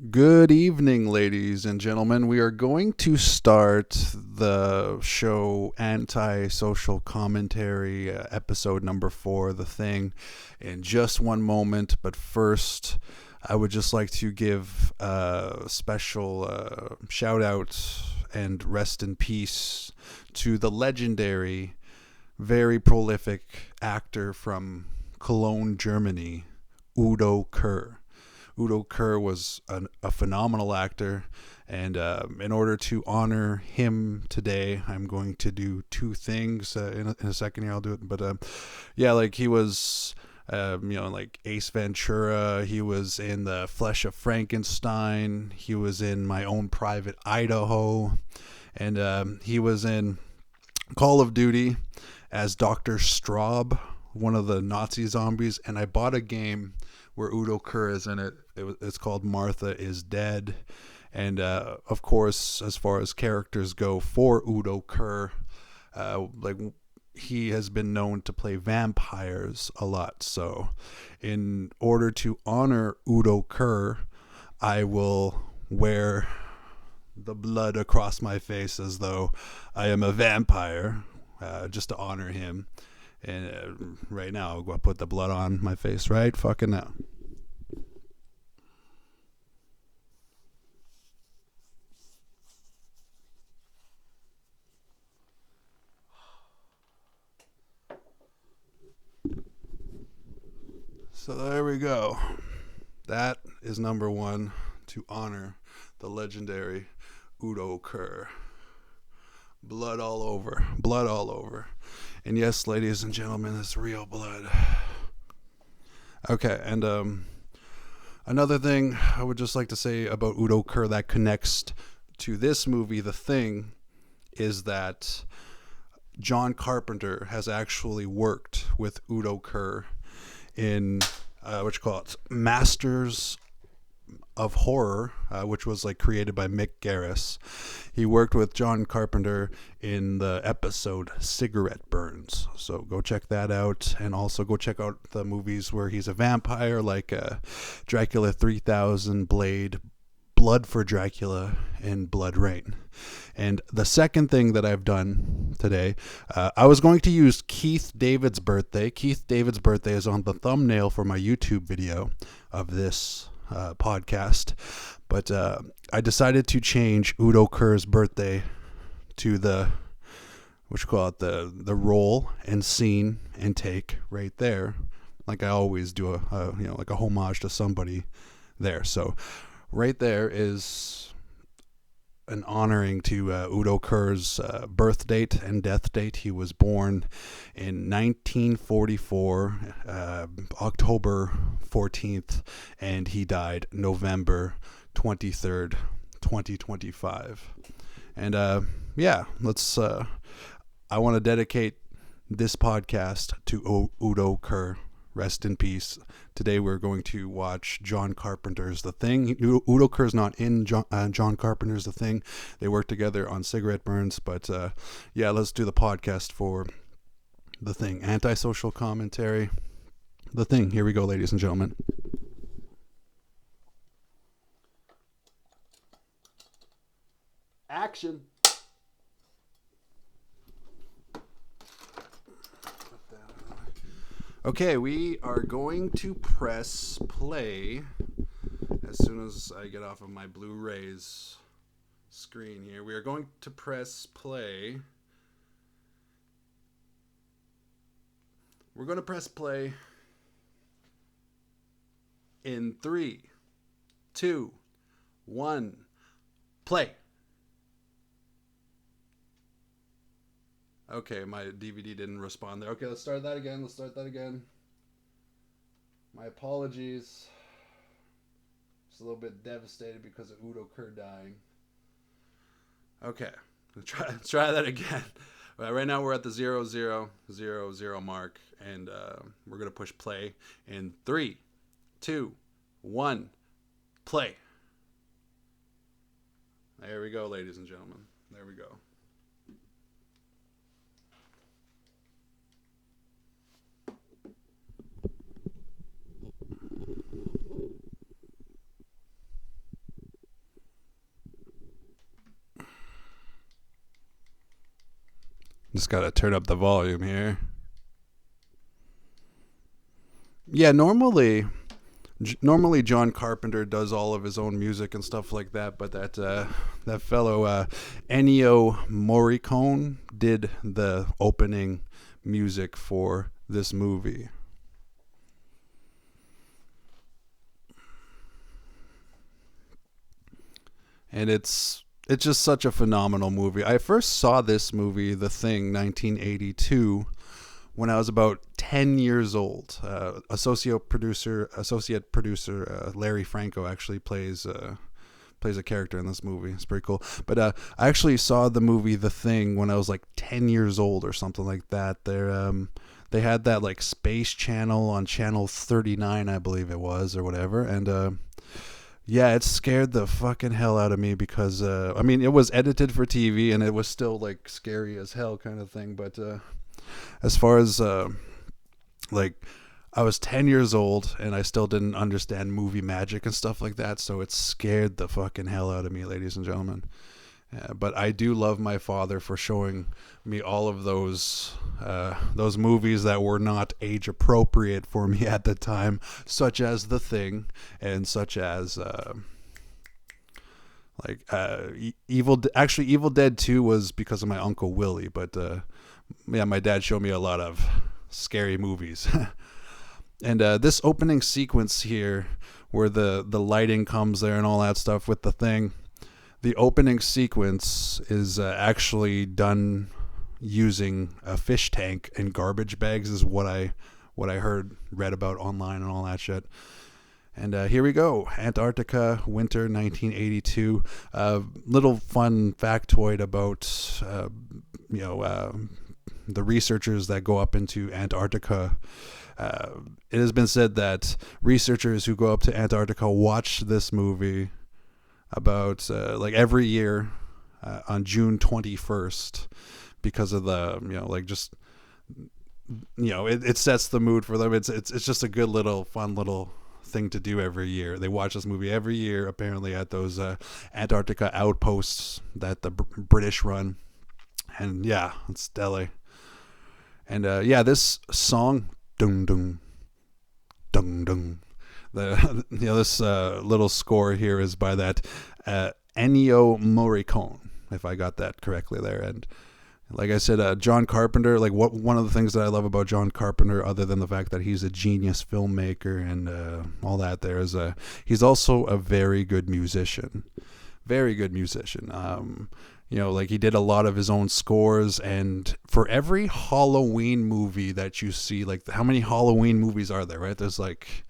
Good evening, ladies and gentlemen. We are going to start the show Antisocial Commentary, episode number 4, The Thing, in just one moment. But first, I would just like to give a special shout out and rest in peace to the legendary, very prolific actor from Cologne, Germany, Udo Kier. Udo Kier was a phenomenal actor, and in order to honor him today, I'm going to do two things. In a second here, I'll do it. But like he was, like Ace Ventura. He was in The Flesh of Frankenstein. He was in My Own Private Idaho, and he was in Call of Duty as Dr. Straub, one of the Nazi zombies. And I bought a game where Udo Kier is in it. It's called Martha is Dead. And of course, as far as characters go for Udo Kier, he has been known to play vampires a lot. So in order to honor Udo Kier, I will wear the blood across my face as though I am a vampire, just to honor him. And right now, I'll go put the blood on my face right fucking now. So there we go. That is number one, to honor the legendary Udo Kier. Blood all over. Blood all over. And yes, ladies and gentlemen, it's real blood. Okay, and another thing I would just like to say about Udo Kier that connects to this movie, The Thing, is that John Carpenter has actually worked with Udo Kier in Masters of Horror, which was created by Mick Garris. He worked with John Carpenter in the episode Cigarette Burns, so go check that out. And also go check out the movies where he's a vampire, like Dracula 3000, Blade, Blood for Dracula, and Blood Rain. And the second thing that I've done today, I was going to use Keith David's birthday. Keith David's birthday is on the thumbnail for my YouTube video of this podcast, but I decided to change Udo Kier's birthday to the roll and scene and take right there, like I always do, a homage to somebody there. So right there is an honoring to Udo Kier's birth date and death date. He was born in 1944, October 14th, and he died November 23rd, 2025. And let's. I want to dedicate this podcast to Udo Kier. Rest in peace. Today we're going to watch John Carpenter's The Thing. Udo Kier's not in John Carpenter's The Thing. They work together on Cigarette Burns. But let's do the podcast for The Thing. Antisocial Commentary. The Thing. Here we go, ladies and gentlemen. Action. Okay, we are going to press play as soon as I get off of my Blu-rays screen here. We are going to press play. We're going to press play in 3, 2, 1, play. Okay, my DVD didn't respond there. Okay, let's start that again. My apologies. Just a little bit devastated because of Udo Kier dying. Okay, let's try that again. Right now we're at the 0000 mark, and we're going to push play in 3, 2, 1, play. There we go, ladies and gentlemen. There we go. Just gotta turn up the volume here. Yeah, normally John Carpenter does all of his own music and stuff like that, but that fellow Ennio Morricone did the opening music for this movie. And it's just such a phenomenal movie. I first saw this movie, The Thing, 1982, when I was about 10 years old. Associate producer Larry Franco actually plays a character in this movie. It's pretty cool. But I actually saw the movie The Thing when I was like 10 years old or something like that. They had that like Space Channel on channel 39, I believe it was, or whatever. And yeah, it scared the fucking hell out of me because I mean, it was edited for TV and it was still like scary as hell kind of thing. But as far as like, I was 10 years old and I still didn't understand movie magic and stuff like that, so it scared the fucking hell out of me, ladies and gentlemen. But I do love my father for showing me all of those movies that were not age appropriate for me at the time, such as The Thing and such as Evil Dead 2 was because of my Uncle Willie, but yeah, my dad showed me a lot of scary movies. And this opening sequence here where the lighting comes there and all that stuff with The Thing, the opening sequence is actually done using a fish tank and garbage bags, is what I read about online and all that shit. And here we go, Antarctica, winter 1982. Little fun factoid about the researchers that go up into Antarctica. It has been said that researchers who go up to Antarctica watch this movie about like every year on June 21st because of the it sets the mood for them. It's just a good little fun little thing to do every year. They watch this movie every year apparently at those Antarctica outposts that the British run, and yeah, it's stellar. And yeah, this song, dung dung dung dung, this little score here is by that Ennio Morricone, if I got that correctly there. And like I said, John Carpenter, like one of the things that I love about John Carpenter, other than the fact that he's a genius filmmaker and all that, there is he's also a very good musician. Very good musician. Like he did a lot of his own scores, and for every Halloween movie that you see, like how many Halloween movies are there, right? There's like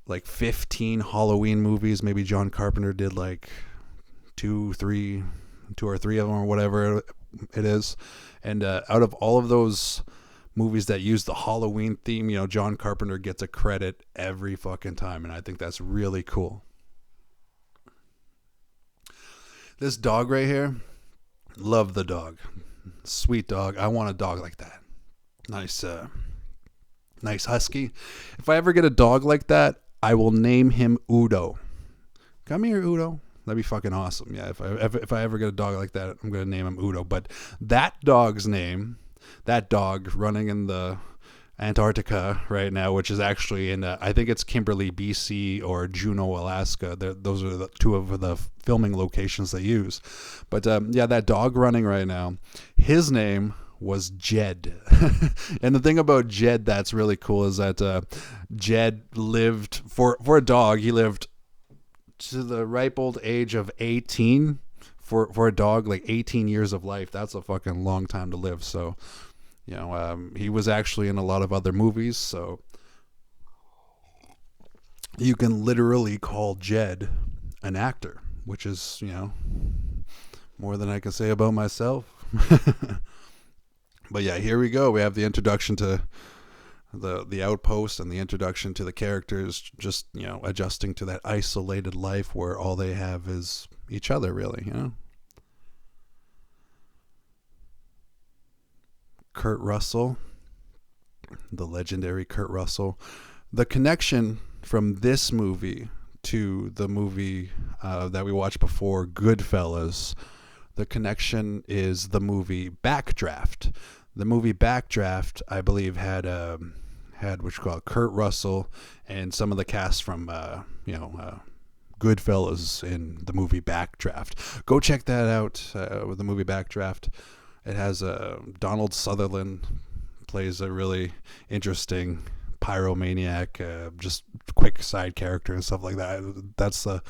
15 Halloween movies. Maybe John Carpenter did like two or three of them or whatever it is. And out of all of those movies that use the Halloween theme, John Carpenter gets a credit every fucking time, and I think that's really cool. This dog right here, love the dog. Sweet dog. I want a dog like that. Nice husky. If I ever get a dog like that, I will name him Udo. Come here, Udo. That'd be fucking awesome. Yeah, if I ever get a dog like that, I'm going to name him Udo. But that dog's name, that dog running in the Antarctica right now, which is actually in I think it's Kimberly, BC, or Juneau, Alaska. Those are the two of the filming locations they use. But yeah, that dog running right now, his name was Jed. And the thing about Jed that's really cool is that Jed lived, for a dog, he lived to the ripe old age of 18. For a dog, like 18 years of life, that's a fucking long time to live. So he was actually in a lot of other movies, so you can literally call Jed an actor, which is, more than I can say about myself. But yeah, here we go. We have the introduction to the outpost and the introduction to the characters, just, adjusting to that isolated life where all they have is each other, really, Kurt Russell, the legendary Kurt Russell. The connection from this movie to the movie that we watched before, Goodfellas, The connection is the movie Backdraft. The movie Backdraft, I believe, had what you call Kurt Russell and some of the cast from Goodfellas in the movie Backdraft. Go check that out with the movie Backdraft. It has Donald Sutherland plays a really interesting pyromaniac, just quick side character and stuff like that. That's the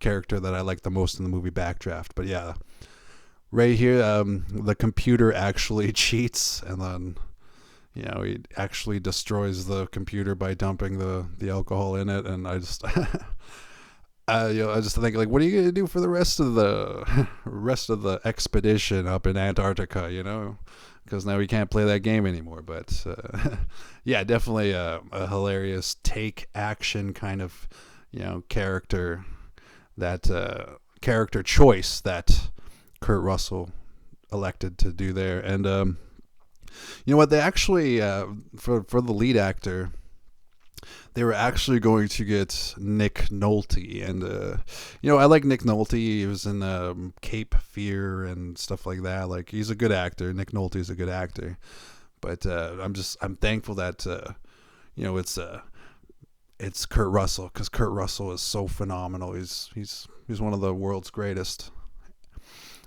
character that I like the most in the movie Backdraft. But yeah, right here, the computer actually cheats, and then he actually destroys the computer by dumping the alcohol in it. And I just I just think, like, what are you gonna do for the rest of the expedition up in Antarctica? Because now we can't play that game anymore. But yeah, definitely a hilarious take action kind of character, that character choice that Kurt Russell elected to do there. And you know what, they actually for the lead actor, they were actually going to get Nick Nolte, and I like Nick Nolte. He was in Cape Fear and stuff like that. Like, he's a good actor. Nick Nolte is a good actor, but I'm thankful that it's Kurt Russell, because Kurt Russell is so phenomenal. He's one of the world's greatest.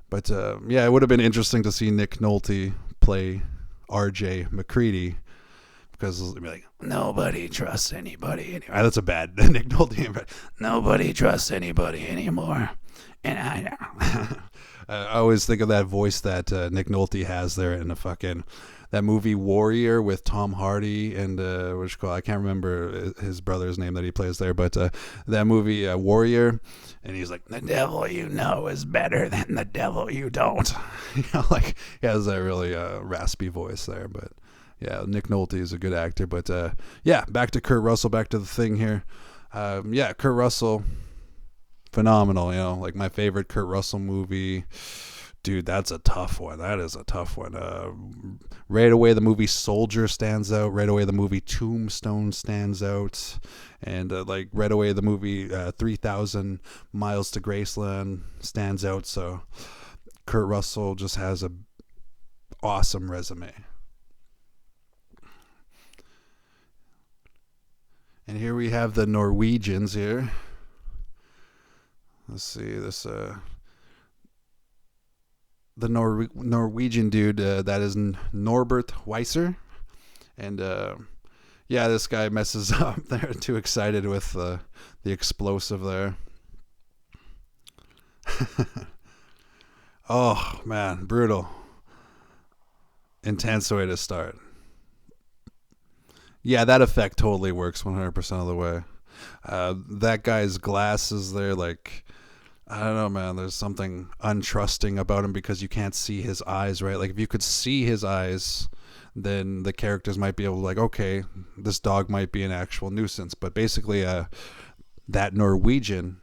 But yeah, it would have been interesting to see Nick Nolte play R.J. McCready, because it'd be like, nobody trusts anybody anymore. That's a bad Nick Nolte, but nobody trusts anybody anymore. And I always think of that voice that Nick Nolte has there in that movie Warrior with Tom Hardy and I can't remember his brother's name that he plays there, but that movie Warrior, and he's like, the devil you know is better than the devil you don't. Like, he has that really raspy voice there. But yeah, Nick Nolte is a good actor. But yeah, back to Kurt Russell, back to the thing here. Yeah, Kurt Russell, phenomenal. Like, my favorite Kurt Russell movie. Dude, that's a tough one. That is a tough one. Right away, the movie Soldier stands out. Right away, the movie Tombstone stands out. And right away, the movie 3,000 Miles to Graceland stands out. So Kurt Russell just has a awesome resume. And here we have the Norwegians here. Let's see this. The Norwegian dude, that is Norbert Weisser. And yeah, this guy messes up. They're too excited with the explosive there. Oh, man, brutal. Intense way to start. Yeah, that effect totally works 100% of the way. That guy's glasses there, like, I don't know, man. There's something untrusting about him because you can't see his eyes, right? Like, if you could see his eyes, then the characters might be able to, like, okay, this dog might be an actual nuisance. But basically, that Norwegian,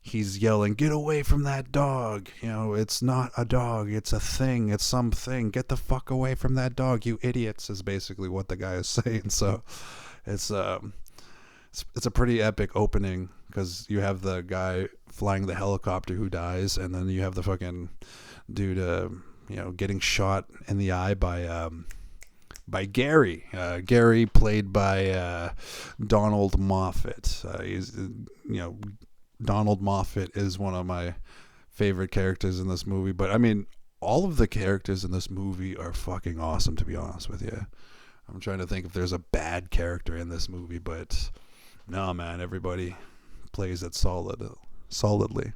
he's yelling, get away from that dog. It's not a dog. It's a thing. It's something. Get the fuck away from that dog, you idiots, is basically what the guy is saying. So it's a pretty epic opening, because you have the guy flying the helicopter who dies, and then you have the fucking dude, getting shot in the eye by Gary. Gary, played by Donald Moffat. Donald Moffat is one of my favorite characters in this movie. But I mean, all of the characters in this movie are fucking awesome, to be honest with you. I'm trying to think if there's a bad character in this movie, but no, man, everybody plays it solidly.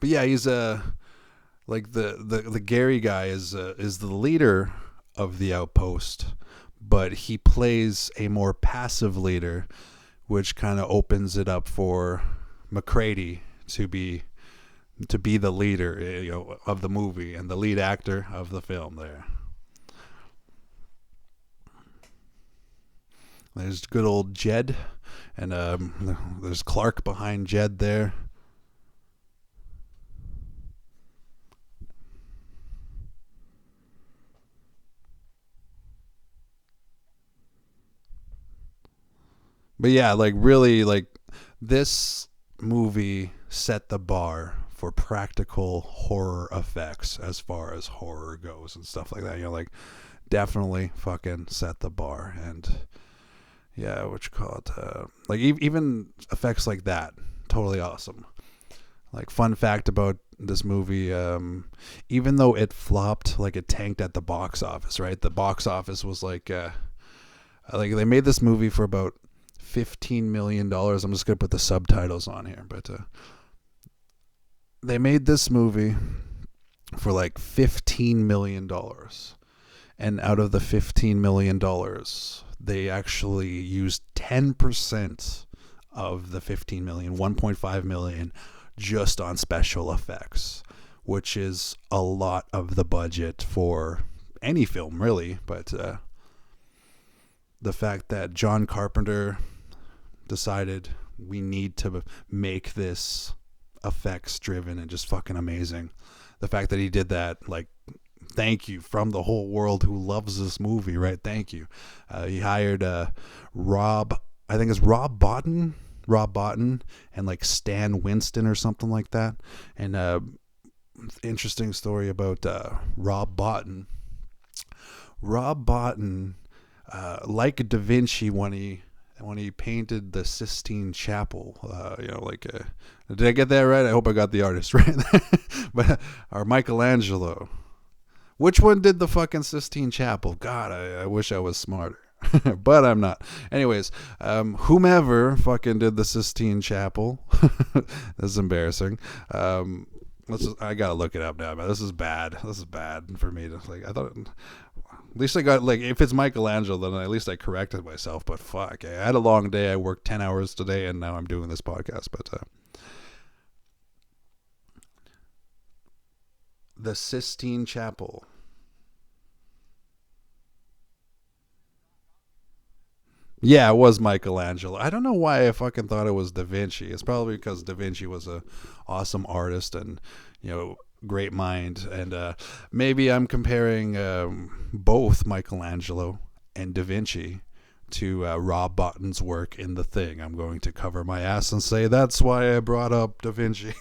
But yeah, he's like the Gary guy is the leader of the outpost, but he plays a more passive leader, which kind of opens it up for McCready to be the leader, of the movie and the lead actor of the film there. There's good old Jed, and there's Clark behind Jed there. But yeah, like, really, like, this movie set the bar for practical horror effects as far as horror goes and stuff like that. Like definitely fucking set the bar. And yeah, what you call it? Like even effects like that, totally awesome. Like fun fact about this movie, even though it flopped, like it tanked at the box office, right? The box office was like they made this movie for about $15 million. I'm just gonna put the subtitles on here, but they made this movie for like $15 million, and out of the $15 million, they actually used 10% of the 15 million, 1.5 million, just on special effects, which is a lot of the budget for any film, really. But the fact that John Carpenter decided we need to make this effects driven and just fucking amazing. The fact that he did that, like, thank you from the whole world who loves this movie, right? Thank you. He hired Rob Bottin, and like Stan Winston or something like that. And interesting story about Rob Bottin. Rob Bottin, like Da Vinci when he painted the Sistine Chapel, did I get that right? I hope I got the artist right. But or Michelangelo. Which one did the fucking Sistine Chapel? God, I wish I was smarter. But I'm not. Anyways, whomever fucking did the Sistine Chapel. This is embarrassing. I gotta look it up now, but this is bad. This is bad for me to like. I thought at least I got, like, if it's Michelangelo, then at least I corrected myself. But fuck, I had a long day. I worked 10 hours today, and now I'm doing this podcast. But the Sistine Chapel. Yeah, it was Michelangelo. I don't know why I fucking thought it was Da Vinci. It's probably because Da Vinci was a awesome artist and, great mind. And maybe I'm comparing both Michelangelo and Da Vinci to Rob Bottin's work in The Thing. I'm going to cover my ass and say that's why I brought up Da Vinci.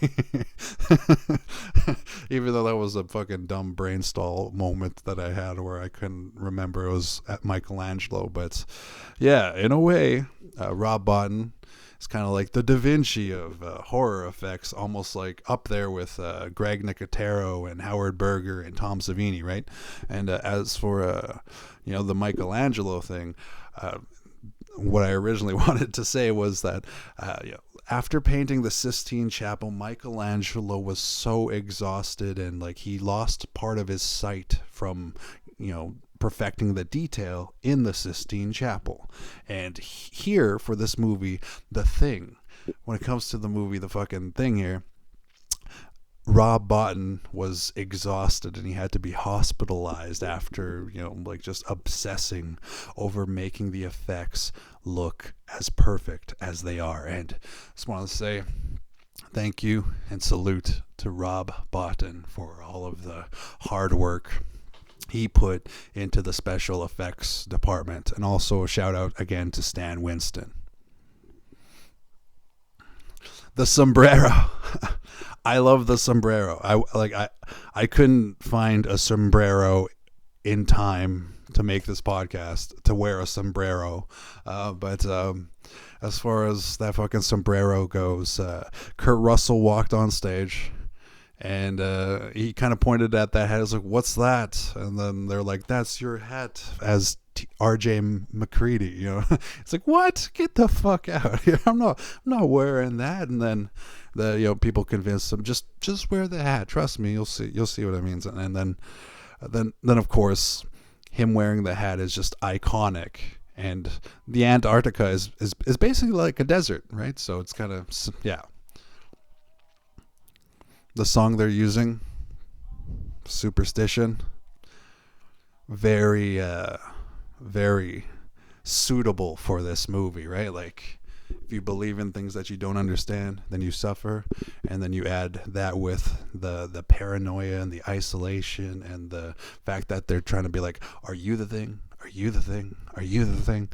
Even though that was a fucking dumb brainstall moment that I had where I couldn't remember it was at Michelangelo. But yeah, in a way, Rob Bottin is kind of like the Da Vinci of horror effects, almost like up there with Greg Nicotero and Howard Berger and Tom Savini, right? And as for the Michelangelo thing, what I originally wanted to say was that after painting the Sistine Chapel, Michelangelo was so exhausted and like he lost part of his sight from perfecting the detail in the Sistine Chapel. And here for this movie, The Thing, when it comes to the movie The fucking Thing here, Rob Bottin was exhausted and he had to be hospitalized after, just obsessing over making the effects look as perfect as they are. And I just want to say thank you and salute to Rob Bottin for all of the hard work he put into the special effects department. And also a shout out again to Stan Winston. The sombrero. I love the sombrero. I couldn't find a sombrero in time to make this podcast to wear a sombrero. But as far as that fucking sombrero goes, Kurt Russell walked on stage and he kind of pointed at that hat. I was like, what's that? And then they're like, that's your hat as RJ McCready. It's like, what? Get the fuck out. I'm not wearing that. And then the people convinced him, just wear the hat. Trust me, you'll see what it means. And then of course, him wearing the hat is just iconic. And the Antarctica is basically like a desert, right? So it's kind of, yeah. The song they're using, Superstition, very very suitable for this movie, right? Like, if you believe in things that you don't understand, then you suffer, and then you add that with the paranoia and the isolation and the fact that they're trying to be like, are you the thing? Are you the thing? Are you the thing?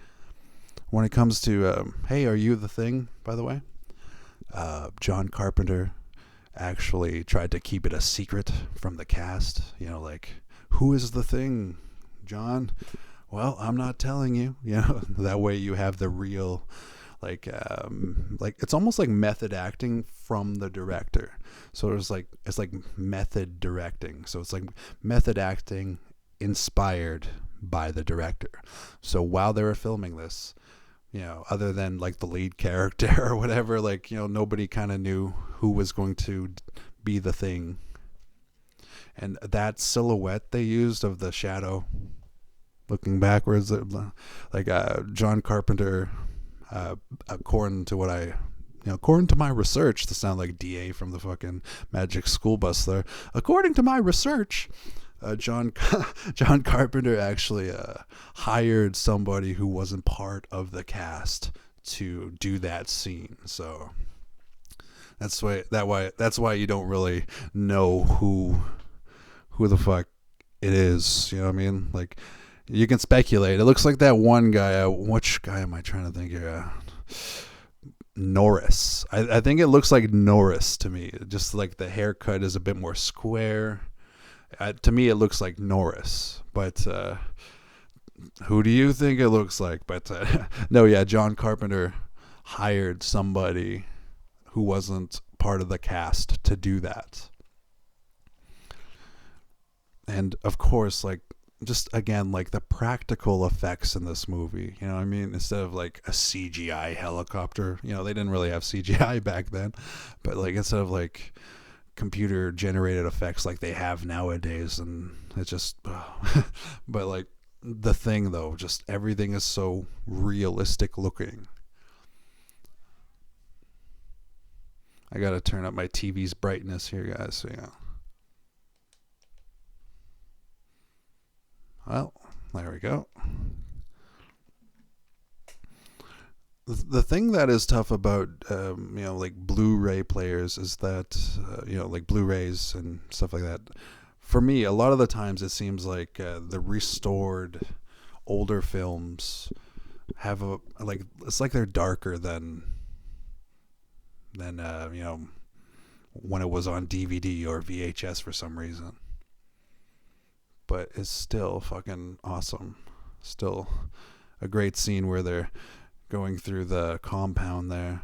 When it comes to hey, are you the thing, by the way? John Carpenter actually tried to keep it a secret from the cast. Like, who is the Thing, John? Well, I'm not telling you. That way you have the real, like it's almost like method acting from the director. So it's like method directing. So it's like method acting inspired by the director. So while they were filming this, other than like the lead character or whatever, like, nobody kind of knew who was going to be the Thing. And that silhouette they used of the shadow looking backwards, like John Carpenter, according to my research, to sound like DA from the fucking Magic School Bus there. According to my research, John Carpenter actually hired somebody who wasn't part of the cast to do that scene. So that's why you don't really know who the fuck it is. You know what I mean? Like, you can speculate. It looks like that one guy. Which guy am I trying to think here? Norris. I think it looks like Norris to me. Just like the haircut is a bit more square. To me, it looks like Norris. But who do you think it looks like? But no, yeah, John Carpenter hired somebody who wasn't part of the cast to do that. And of course, like, just again, like the practical effects in this movie, you know what I mean? Instead of like a CGI helicopter, they didn't really have CGI back then, but like instead of like computer generated effects like they have nowadays, and it's just but like the Thing though, just everything is so realistic looking. I gotta turn up my TV's brightness here, guys, so yeah. Well, there we go. The thing that is tough about, like Blu-ray players is that, like Blu-rays and stuff like that. For me, a lot of the times it seems like the restored older films have it's like they're darker than when it was on DVD or VHS for some reason. But it's still fucking awesome. Still a great scene where they're going through the compound there.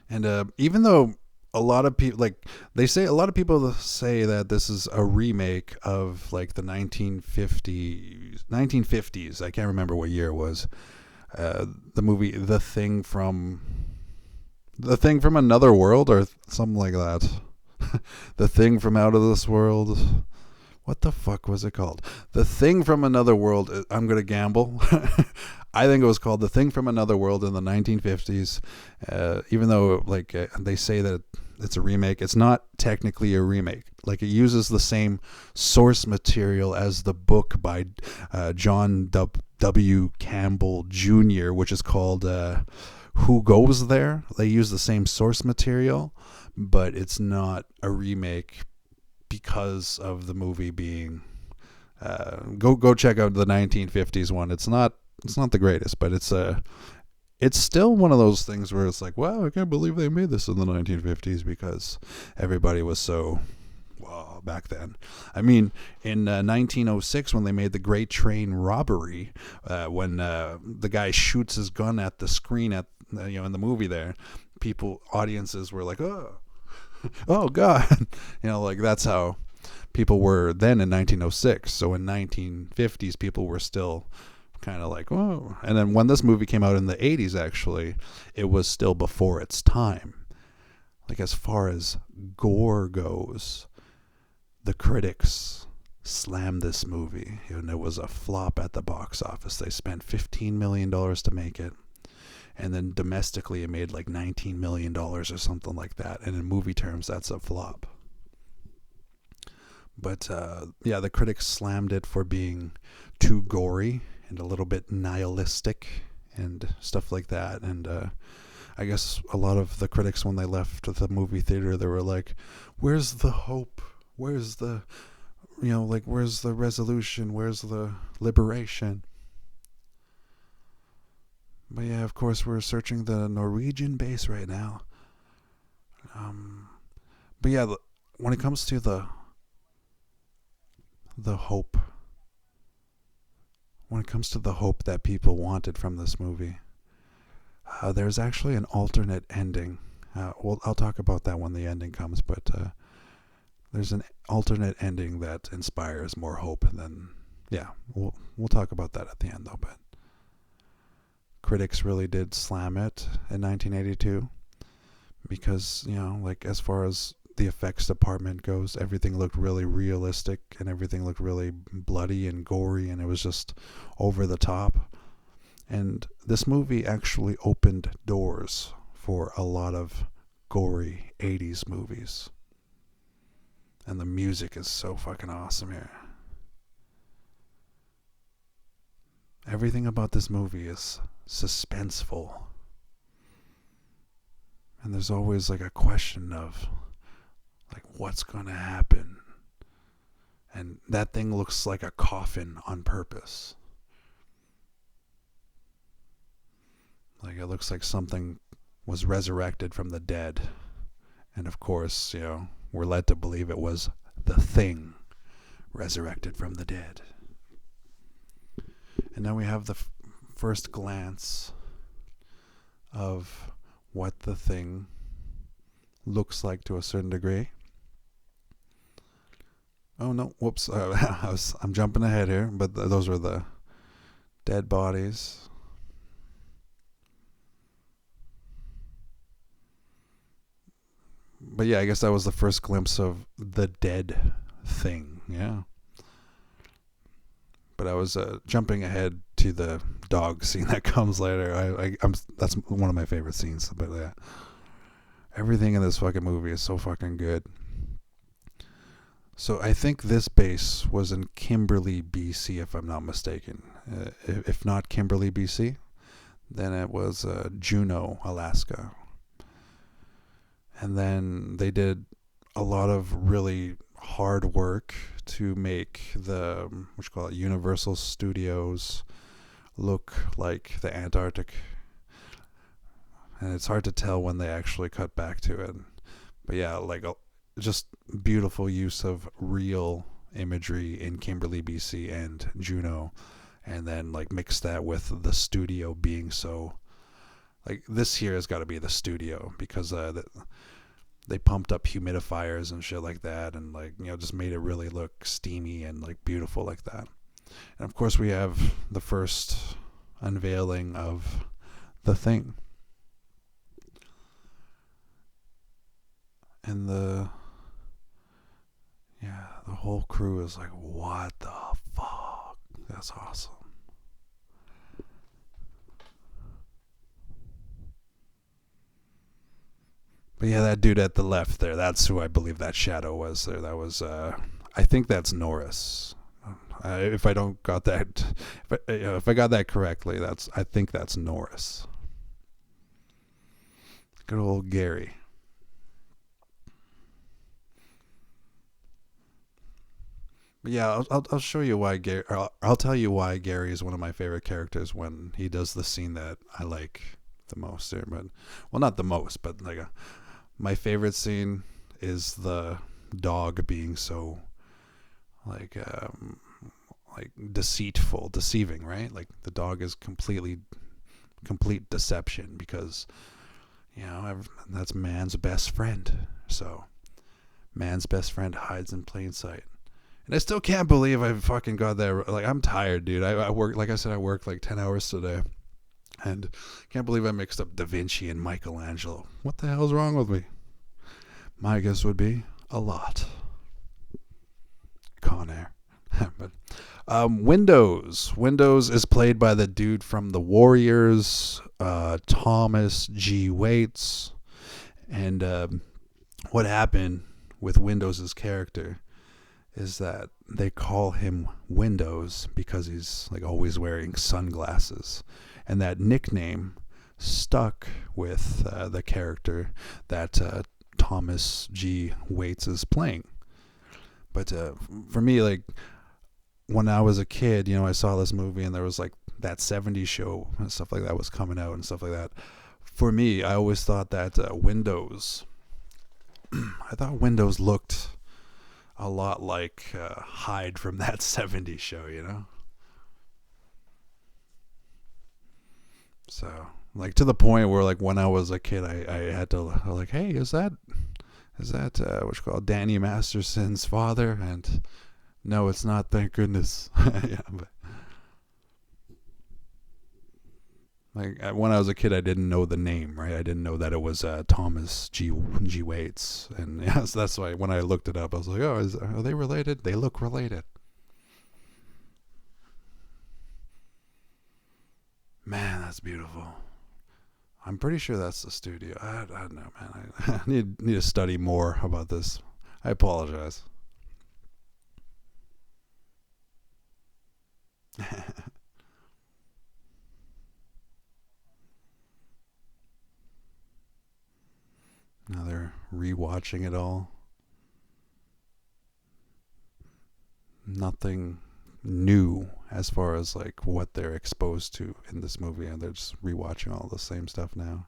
And even though a lot of people, like, a lot of people say that this is a remake of like the 1950s. I can't remember what year it was. The movie The Thing from Another World or something like that. The Thing from Out of This World. What the fuck was it called? The Thing from Another World. I'm going to gamble. I think it was called The Thing from Another World in the 1950s. Even though they say that it's a remake, it's not technically a remake. Like, it uses the same source material as the book by John W. Campbell Jr., which is called Who Goes There? They use the same source material, but it's not a remake because of the movie being go check out the 1950s one. It's not the greatest, but it's still one of those things where it's like, wow, I can't believe they made this in the 1950s because everybody was so wow back then. I mean, in 1906 when they made the Great Train Robbery, when the guy shoots his gun at the screen in the movie there, audiences were like, oh God, like that's how people were then in 1906. So in 1950s, people were still kind of like, whoa. And then when this movie came out in the 80s, actually, it was still before its time. Like, as far as gore goes, the critics slammed this movie, and it was a flop at the box office. They spent $15 million to make it. And then domestically, it made like $19 million or something like that. And in movie terms, that's a flop. But the critics slammed it for being too gory and a little bit nihilistic and stuff like that. And I guess a lot of the critics, when they left the movie theater, they were like, where's the hope? Where's the, where's the resolution? Where's the liberation? But yeah, of course, we're searching the Norwegian base right now. But yeah, when it comes to the hope, when it comes to the hope that people wanted from this movie, there's actually an alternate ending. Well, I'll talk about that when the ending comes, but there's an alternate ending that inspires more hope than, yeah, we'll talk about that at the end though. But critics really did slam it in 1982 because, like, as far as the effects department goes, everything looked really realistic and everything looked really bloody and gory, and it was just over the top. And this movie actually opened doors for a lot of gory 80s movies. And the music is so fucking awesome here. Everything about this movie is suspenseful. And there's always like a question of like what's going to happen. And that thing looks like a coffin on purpose. Like it looks like something was resurrected from the dead. And of course, we're led to believe it was the Thing resurrected from the dead. And now we have the first glance of what the Thing looks like to a certain degree. Oh no, whoops, I'm jumping ahead here, but those were the dead bodies. But yeah, I guess that was the first glimpse of the dead Thing, yeah. But I was jumping ahead to the dog scene that comes later. That's one of my favorite scenes. But yeah, everything in this fucking movie is so fucking good. So I think this base was in Kimberley, BC, if I'm not mistaken. If not Kimberley, BC, then it was Juneau, Alaska. And then they did a lot of really hard work to make the Universal Studios look like the Antarctic. And it's hard to tell when they actually cut back to it. But yeah, just beautiful use of real imagery in Kimberley, BC and Juneau. And then mix that with the studio being so... this here has got to be the studio because they pumped up humidifiers and shit like that, and just made it really look steamy and beautiful like that. And of course we have the first unveiling of the Thing, and the whole crew is like, what the fuck? That's awesome. But yeah, that dude at the left there, that's who I believe that shadow was there. That was, I think that's Norris. If I don't got that, if I got that correctly, I think that's Norris. Good old Gary. But yeah, I'll show you why Gary. I'll tell you why Gary is one of my favorite characters when he does the scene that I like the most there. But well, not the most, but my favorite scene is the dog being so deceiving, right? The dog is complete deception because that's man's best friend. So man's best friend hides in plain sight. And I still can't believe I fucking got that. I'm tired, dude. I work, like I said, I worked 10 hours today. And can't believe I mixed up Da Vinci and Michelangelo. What the hell's wrong with me? My guess would be a lot. Con Air. But Windows. Windows is played by the dude from The Warriors, Thomas G. Waits. And what happened with Windows' character is that they call him Windows because he's always wearing sunglasses. And that nickname stuck with the character that Thomas G. Waits is playing. But for me, when I was a kid, I saw this movie and there was that 70s show and stuff like that was coming out and stuff like that. For me, I always thought that Windows I thought Windows looked a lot like Hyde from that 70s show, you know? So, like, to the point where, like, when I was a kid, I had to, like, hey, is that what you call Danny Masterson's father? And no, it's not, thank goodness. Yeah, but like when I was a kid, I didn't know the name, right? I didn't know that it was Thomas G. Waits, and yes, that's why when I looked it up, I was like, oh, are they related? They look related. Man, that's beautiful. I'm pretty sure that's the studio. I don't know, man. I need to study more about this. I apologize. Now they're rewatching it all. Nothing new as far as like what they're exposed to in this movie, and they're just rewatching all the same stuff now.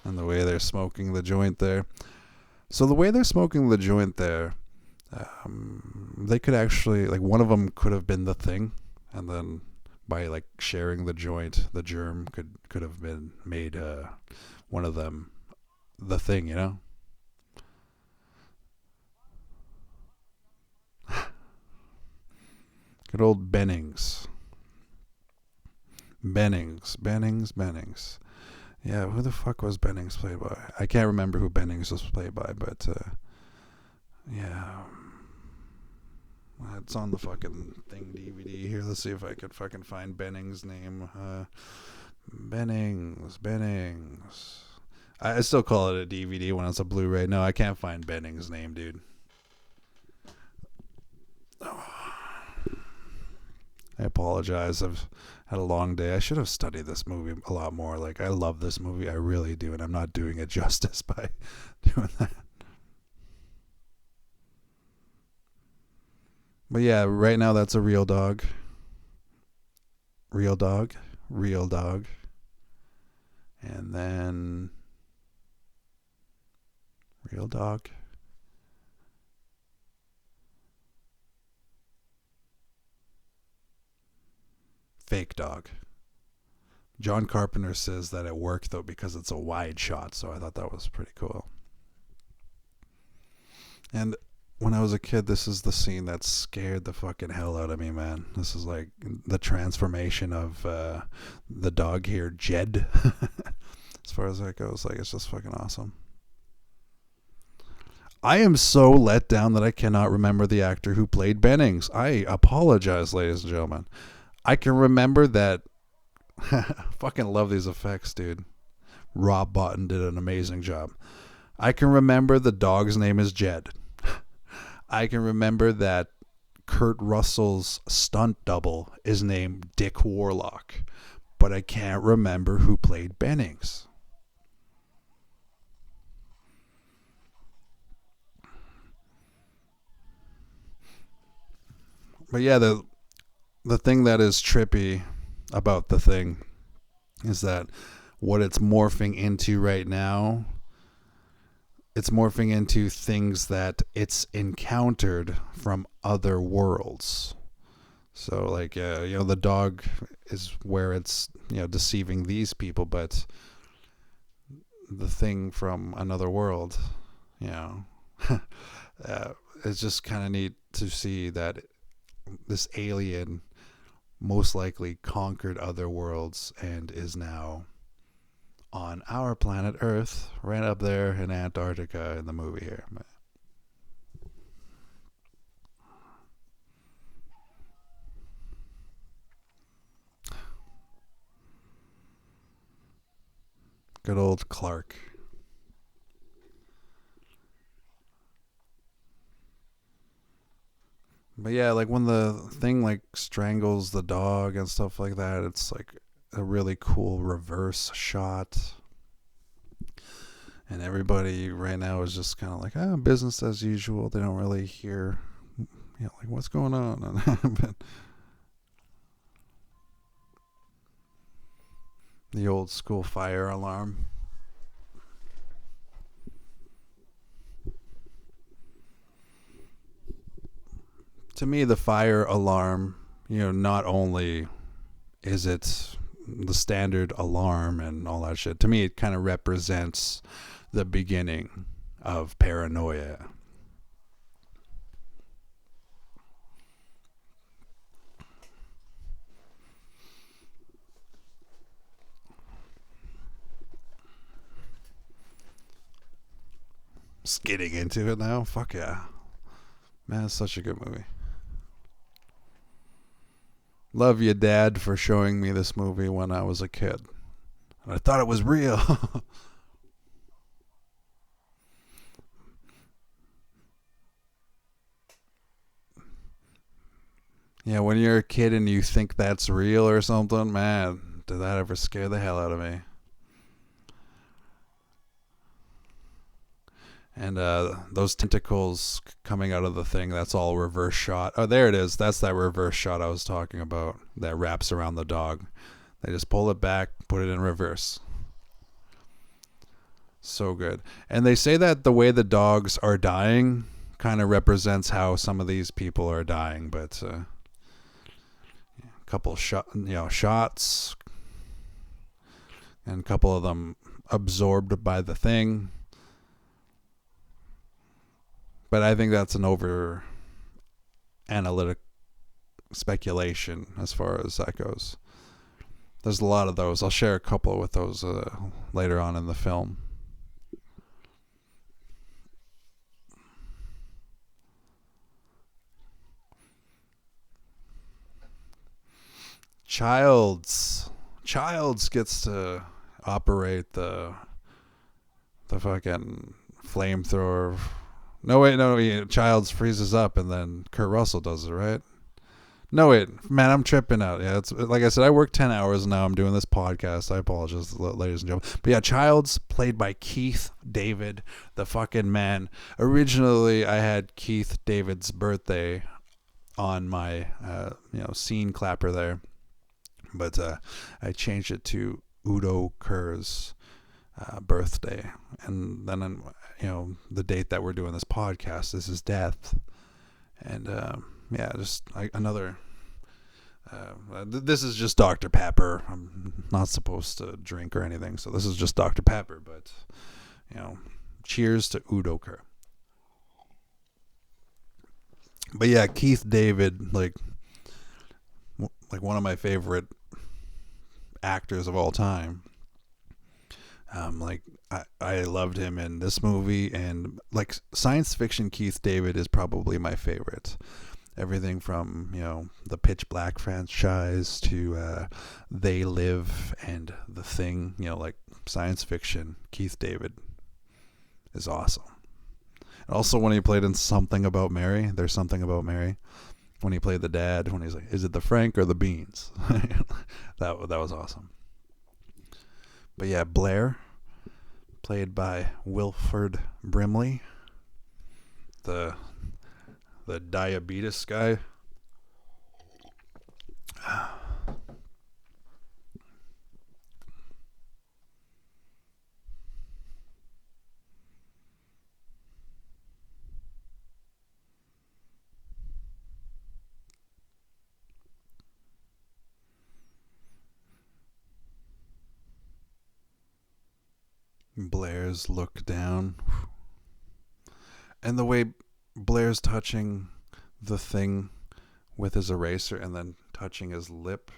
And the way they're smoking the joint there. So the way they're smoking the joint there, they could actually, like, one of them could have been the thing, and then by like sharing the joint, the germ could have been made one of them the thing, you know. Good old Bennings. Yeah, who the fuck was Bennings played by? I can't remember who Bennings was played by, but yeah. It's on the fucking thing DVD here. Let's see if I could fucking find Bennings' name. Bennings. I still call it a DVD when it's a Blu-ray. No, I can't find Bennings' name, dude. I apologize. I've had a long day. I should have studied this movie a lot more. Like, I love this movie. I really do, and I'm not doing it justice by doing that. But yeah, right now that's a real dog. Real dog. And then real dog. Fake dog. John Carpenter says that it worked though because it's a wide shot, so I thought that was pretty cool. And when I was a kid, this is the scene that scared the fucking hell out of me, man. This is like the transformation of the dog here, Jed. As far as that goes, like, it's just fucking awesome. I am so let down that I cannot remember the actor who played Bennings. I apologize, ladies and gentlemen. I can remember that. Fucking love these effects, dude. Rob Bottin did an amazing job. I can remember the dog's name is Jed. I can remember that Kurt Russell's stunt double is named Dick Warlock, but I can't remember who played Bennings. But yeah, the thing that is trippy about the thing is that what it's morphing into right now, it's morphing into things that it's encountered from other worlds. So like the dog is where it's deceiving these people, but the thing from another world, it's just kind of neat to see that this alien most likely conquered other worlds and is now on our planet Earth, right up there in Antarctica in the movie here. Good old Clark. But yeah, like when the thing like strangles the dog and stuff like that, it's like a really cool reverse shot. And everybody right now is just kind of like, business as usual. They don't really hear, like, what's going on. But the old school fire alarm. To me, the fire alarm, not only is it the standard alarm and all that shit, to me it kind of represents the beginning of paranoia. Just getting into it now. Fuck yeah. Man, it's such a good movie. Love you, Dad, for showing me this movie when I was a kid. I thought it was real. Yeah, when you're a kid and you think that's real or something, man, did that ever scare the hell out of me. And those tentacles coming out of the thing, that's all reverse shot. Oh, there it is. That's that reverse shot I was talking about that wraps around the dog. They just pull it back, put it in reverse. So good. And they say that the way the dogs are dying kind of represents how some of these people are dying. But a couple shots, and a couple of them absorbed by the thing. But I think that's an over analytic speculation as far as that goes. There's a lot of those. I'll share a couple with those later on in the film. Childs gets to operate the fucking flamethrower. No, wait, no, Childs freezes up and then Kurt Russell does it, right? No, wait, man, I'm tripping out. Yeah, it's like I said, I work 10 hours now. I'm doing this podcast. I apologize, ladies and gentlemen. But yeah, Childs, played by Keith David, the fucking man. Originally, I had Keith David's birthday on my, scene clapper there. But I changed it to Udo Kier's birthday. And then, the date that we're doing this podcast is his death. And, another... this is just Dr. Pepper. I'm not supposed to drink or anything, so this is just Dr. Pepper. But, cheers to Udo Kier. But yeah, Keith David, like one of my favorite actors of all time. I loved him in this movie, and like science fiction Keith David is probably my favorite. Everything from, the Pitch Black franchise to They Live and The Thing, like science fiction, Keith David is awesome. And also when he played in Something About Mary, There's Something About Mary, when he played the dad, when he's like, is it the Frank or the beans? that was awesome. But yeah, Blair, played by Wilford Brimley, the diabetes guy. Blair's look down. And the way Blair's touching the thing with his eraser and then touching his lip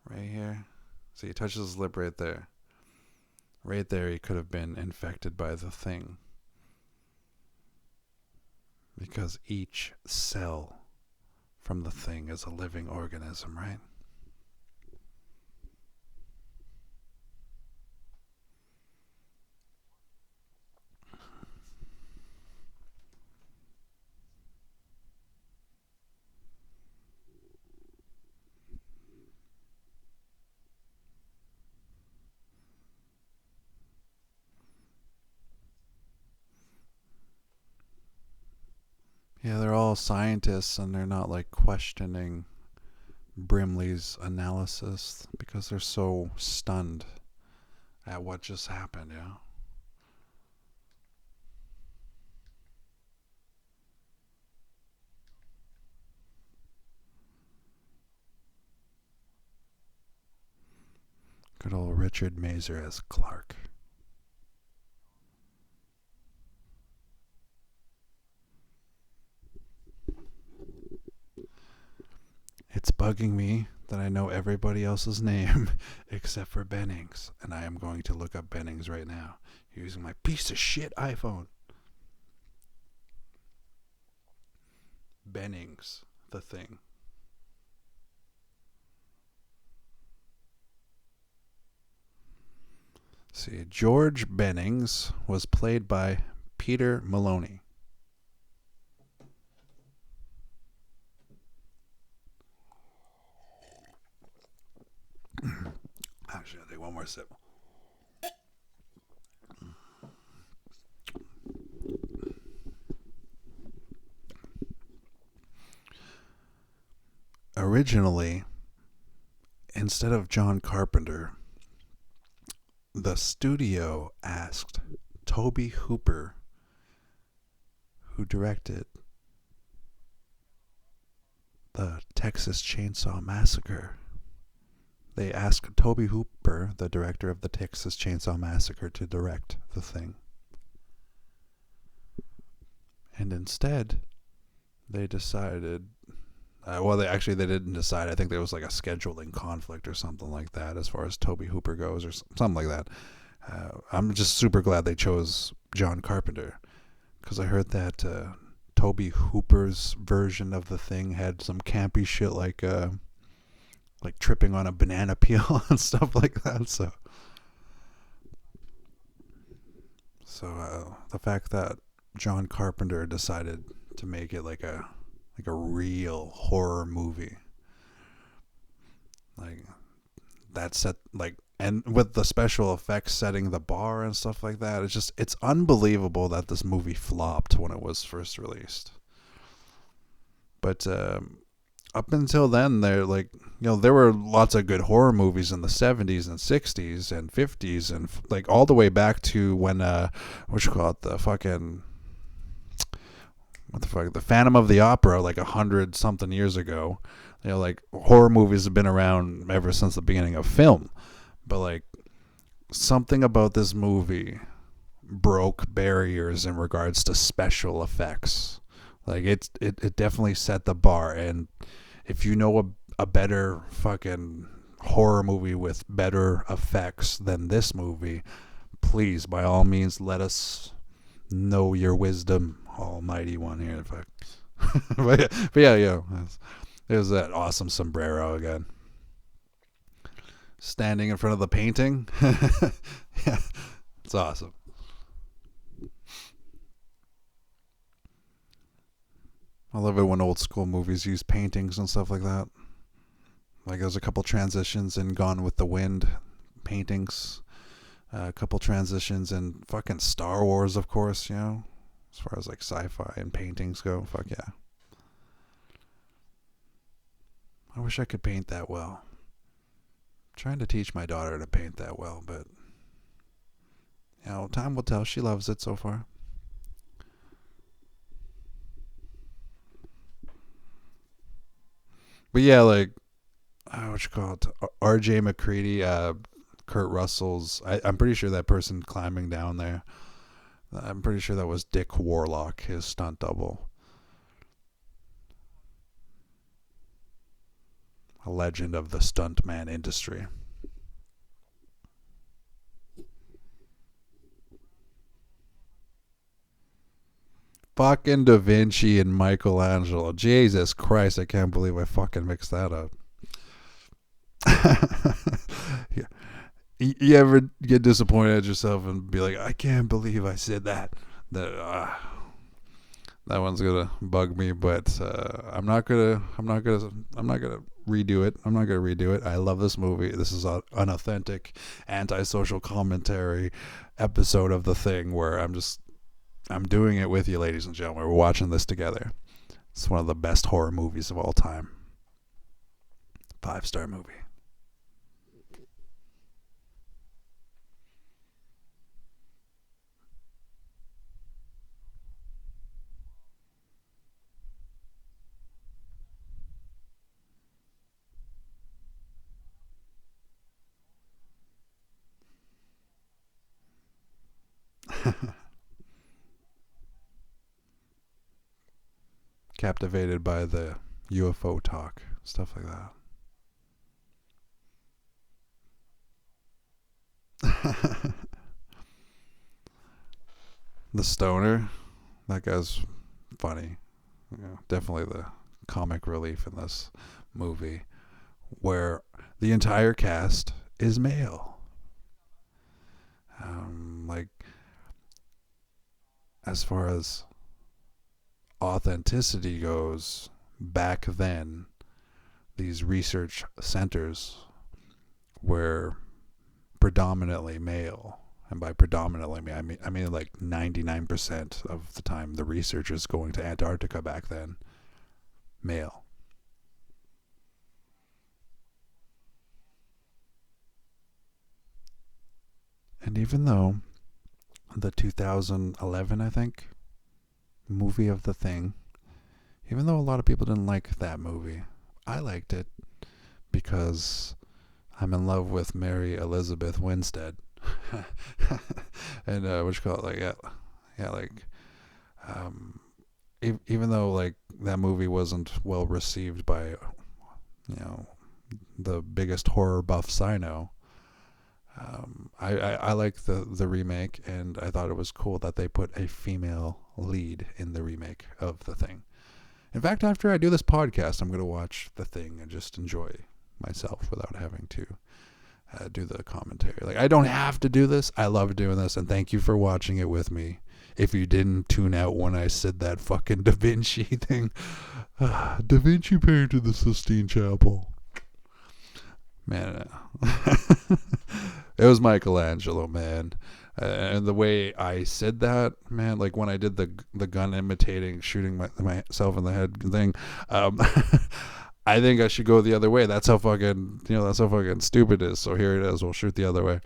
right here. So he touches his lip right there. Right there he could have been infected by the thing. Because each cell from the thing is a living organism, right? Yeah, they're all scientists and they're not like questioning Brimley's analysis because they're so stunned at what just happened, yeah. Good old Richard Masur as Clark. It's bugging me that I know everybody else's name except for Bennings, and I am going to look up Bennings right now using my piece of shit iPhone. Bennings, the thing. See, George Bennings was played by Peter Maloney. Actually, I'll take one more sip. Originally, instead of John Carpenter, the studio asked Tobe Hooper, who directed the Texas Chainsaw Massacre. They asked Tobe Hooper, the director of the Texas Chainsaw Massacre, to direct the thing. And instead, they decided... they didn't decide. I think there was like a scheduling conflict or something like that as far as Tobe Hooper goes or something like that. I'm just super glad they chose John Carpenter because I heard that Tobe Hooper's version of the thing had some campy shit like tripping on a banana peel and stuff like that. So the fact that John Carpenter decided to make it like a real horror movie, like that set, like, and with the special effects setting the bar and stuff like that, it's unbelievable that this movie flopped when it was first released. But up until then, there were lots of good horror movies in the 70s and 60s and 50s and like all the way back to when the Phantom of the Opera, like 100-something years ago. Like horror movies have been around ever since the beginning of film, but like something about this movie broke barriers in regards to special effects. Like it definitely set the bar, and if you know a better fucking horror movie with better effects than this movie, please, by all means, let us know your wisdom, almighty one here. But yeah, there's that awesome sombrero again. Standing in front of the painting. Yeah, it's awesome. I love it when old school movies use paintings and stuff like that. Like there's a couple transitions in Gone with the Wind, paintings. A couple transitions in fucking Star Wars, of course, as far as like sci-fi and paintings go. Fuck yeah. I wish I could paint that well. I'm trying to teach my daughter to paint that well, but time will tell. She loves it so far. But yeah, like what you call it? R.J. McCready, Kurt Russell's. I'm pretty sure that person climbing down there. I'm pretty sure that was Dick Warlock, his stunt double. A legend of the stuntman industry. Fucking Da Vinci and Michelangelo. Jesus Christ, I can't believe I fucking mixed that up. Yeah. You ever get disappointed at yourself and be like, I can't believe I said that? That one's gonna bug me, but I'm not gonna redo it. I'm not gonna redo it. I love this movie. This is an authentic antisocial commentary episode of The Thing where I'm doing it with you, ladies and gentlemen. We're watching this together. It's one of the best horror movies of all time. 5-star movie. Captivated by the UFO talk, stuff like that. The stoner, that guy's funny. Definitely the comic relief in this movie, where the entire cast is male. Like, as far as authenticity goes, back then, these research centers were predominantly male. And by predominantly, I mean like 99% of the time the researchers going to Antarctica back then, male. And even though the 2011, I think, movie of The Thing, even though a lot of people didn't like that movie, I liked it because I'm in love with Mary Elizabeth Winstead. And what you call it, even though like that movie wasn't well received by the biggest horror buffs I know, I like the remake, and I thought it was cool that they put a female lead in the remake of The Thing. In fact, after I do this podcast, I'm going to watch The Thing and just enjoy myself without having to do the commentary. Like, I don't have to do this. I love doing this, and thank you for watching it with me. If you didn't tune out when I said that fucking Da Vinci thing. Da Vinci painted the Sistine Chapel. Man, it was Michelangelo, man. And the way I said that, man, like when I did the gun imitating shooting myself in the head thing, I think I should go the other way. That's how fucking stupid it is. So here it is. We'll shoot the other way.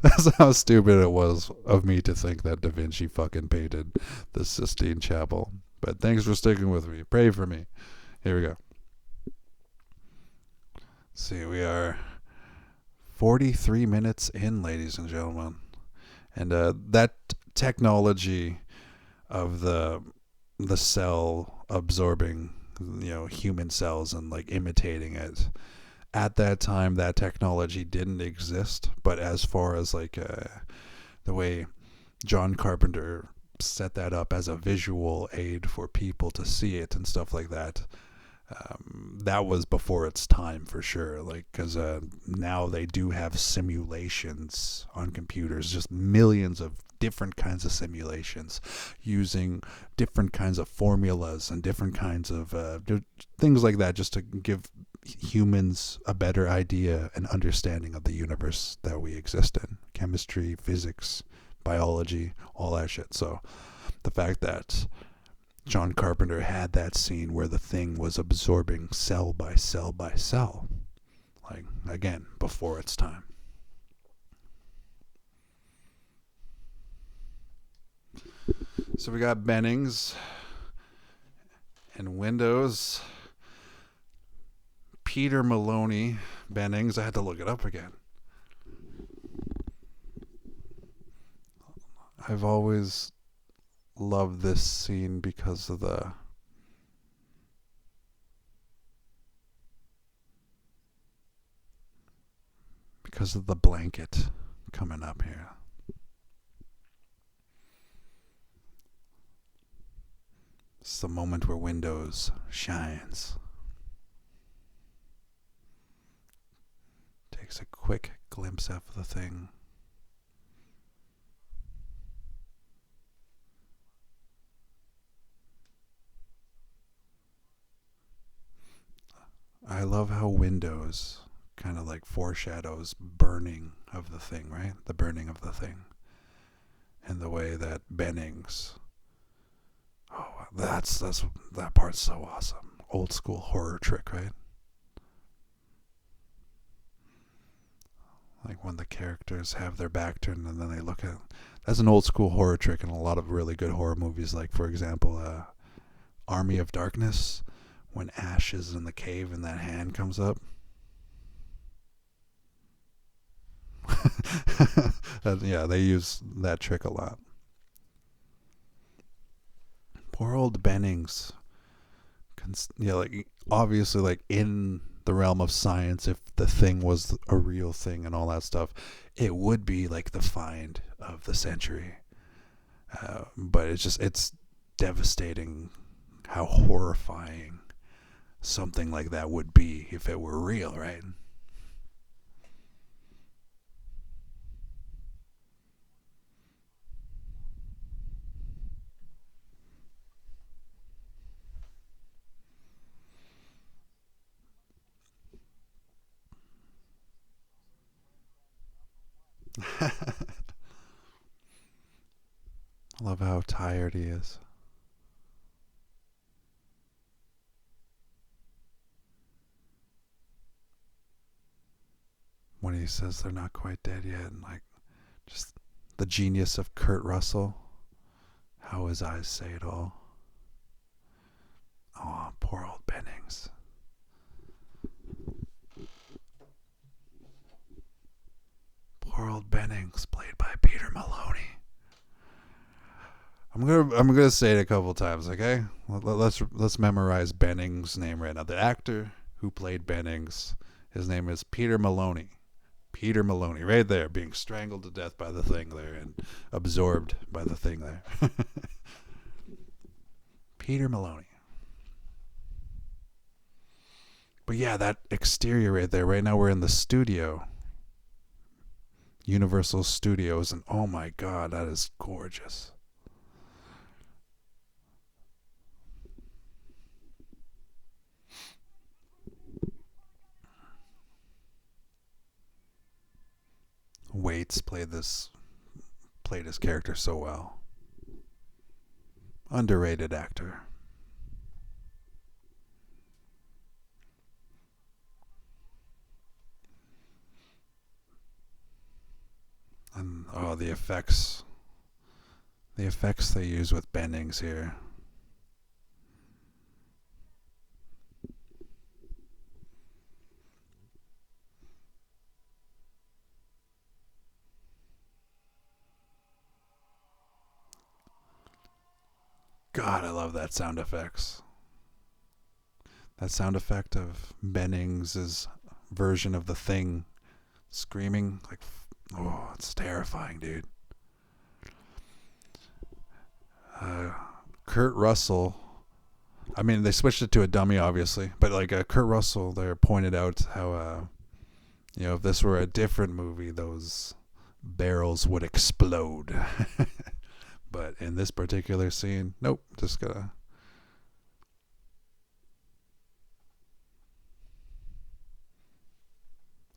That's how stupid it was of me to think that Da Vinci fucking painted the Sistine Chapel. But thanks for sticking with me. Pray for me. Here we go. See, we are 43 minutes in, ladies and gentlemen. And that technology of the cell absorbing human cells and like imitating it, at that time that technology didn't exist. But as far as like the way John Carpenter set that up as a visual aid for people to see it and stuff like that, that was before its time for sure. Like, because now they do have simulations on computers, just millions of different kinds of simulations using different kinds of formulas and different kinds of things like that, just to give humans a better idea and understanding of the universe that we exist in. Chemistry, physics, biology, all that shit. So the fact that John Carpenter had that scene where the thing was absorbing cell by cell by cell, like, again, before its time. So we got Bennings and Windows. Peter Maloney Bennings. I had to look it up again. I've always loved this scene because of the blanket coming up here. It's the moment where Windows shines. Takes a quick glimpse of the thing. I love how Windows kind of like foreshadows burning of the thing, right? The burning of the thing. And the way that Bennings, that part's so awesome. Old school horror trick, right? Like when the characters have their back turned and then they look at, that's an old school horror trick in a lot of really good horror movies. Like, for example, Army of Darkness, when Ash is in the cave and that hand comes up. Yeah, they use that trick a lot. Poor old Bennings. Yeah, like obviously, like in the realm of science, if the thing was a real thing and all that stuff, it would be like the find of the century. But it's devastating how horrifying something like that would be if it were real, right? I love how tired he is. When he says they're not quite dead yet, and like just the genius of Kurt Russell, how his eyes say it all. Oh, poor old Bennings. Poor old Bennings, played by Peter Maloney. I'm gonna say it a couple times, okay? Let's memorize Bennings' name right now. The actor who played Bennings, his name is Peter Maloney. Peter Maloney, right there, being strangled to death by the thing there and absorbed by the thing there. Peter Maloney. But yeah, that exterior right there. Right now we're in the studio, Universal Studios, and oh my god, that is gorgeous. Waits played his character so well. Underrated actor. And oh, the effects they use with Bennings here. God, I love that sound effects. That sound effect of Bennings' version of the thing screaming, like, oh, it's terrifying, dude. Kurt Russell, I mean, they switched it to a dummy, obviously, but like Kurt Russell there pointed out how, if this were a different movie, those barrels would explode. But in this particular scene, nope, just gotta.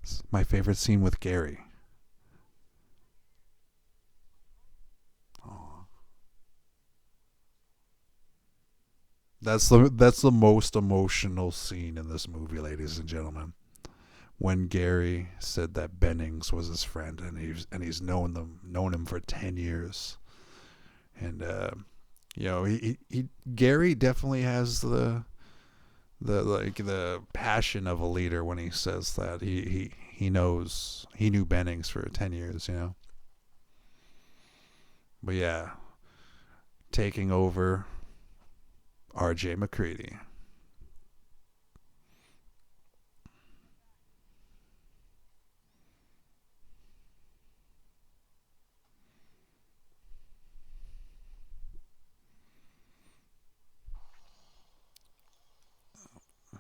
It's my favorite scene with Gary. Oh. That's the most emotional scene in this movie, ladies and gentlemen. When Gary said that Bennings was his friend, and he's known him for 10 years, and he Gary definitely has the passion of a leader when he says that he knew Bennings for 10 years, But yeah, taking over R.J. McCready.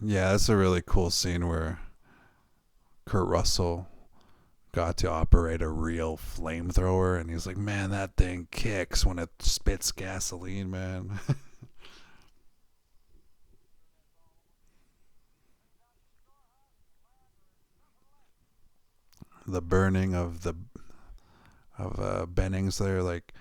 Yeah, that's a really cool scene where Kurt Russell got to operate a real flamethrower, and he's like, man, that thing kicks when it spits gasoline, man. The burning of Bennings there, like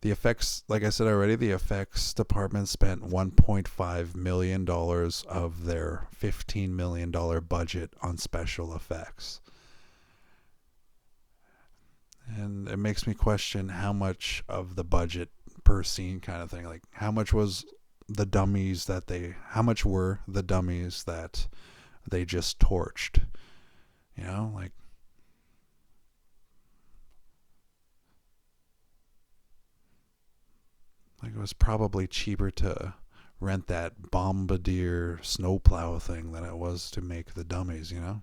the effects, like I said already, the effects department spent $1.5 million of their $15 million budget on special effects. And it makes me question how much of the budget per scene kind of thing, like how much were the dummies that they just torched, like it was probably cheaper to rent that bombardier snowplow thing than it was to make the dummies, you know?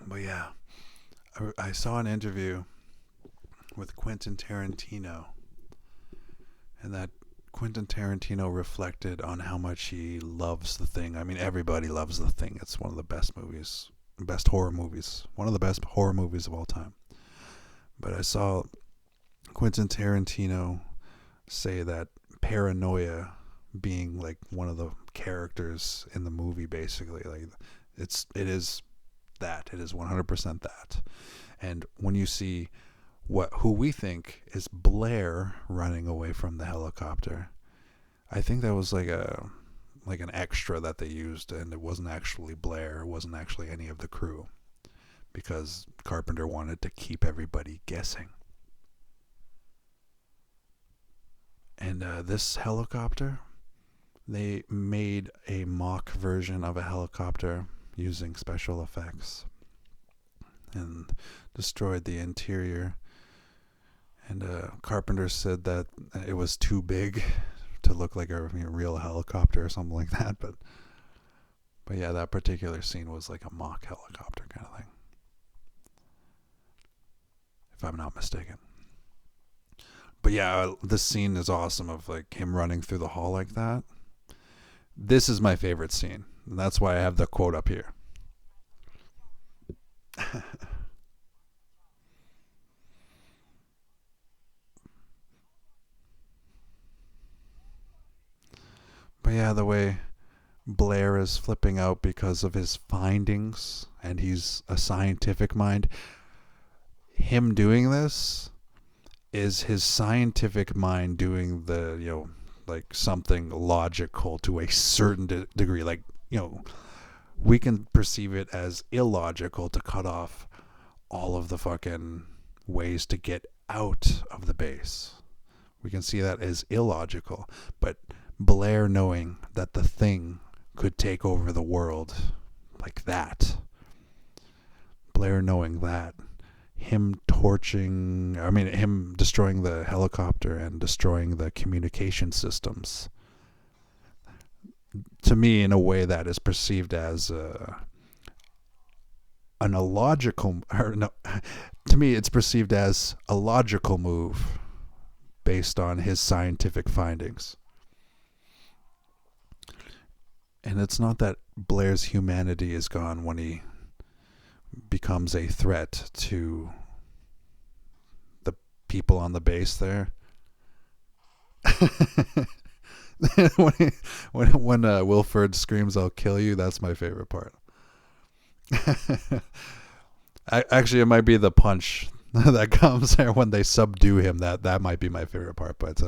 But yeah, I saw an interview with Quentin Tarantino, and that Quentin Tarantino reflected on how much he loves The Thing. I mean, everybody loves The Thing. It's one of the best movies, best horror movies, one of the best horror movies of all time. But I saw Quentin Tarantino say that paranoia being like one of the characters in the movie, basically, like it is that. It is 100% that. And when you see who we think is Blair running away from the helicopter, I think that was like an extra that they used, and it wasn't actually Blair. It wasn't actually any of the crew, because Carpenter wanted to keep everybody guessing. And this helicopter, they made a mock version of a helicopter using special effects and destroyed the interior. And Carpenter said that it was too big to look like a real helicopter or something like that. But yeah, that particular scene was like a mock helicopter kind of thing, if I'm not mistaken. But yeah, this scene is awesome of like him running through the hall like that. This is my favorite scene, and that's why I have the quote up here. But yeah, the way Blair is flipping out because of his findings, and he's a scientific mind. Him doing this is his scientific mind doing the, like something logical to a certain degree. Like, we can perceive it as illogical to cut off all of the fucking ways to get out of the base. We can see that as illogical. But Blair knowing that the Thing could take over the world like that. Blair knowing that. Him destroying the helicopter and destroying the communication systems. To me, in a way that is perceived as an illogical, to me it's perceived as a logical move based on his scientific findings. And it's not that Blair's humanity is gone when he becomes a threat to the people on the base there. when Wilford screams, "I'll kill you," that's my favorite part. Actually, it might be the punch that comes there when they subdue him. That might be my favorite part. But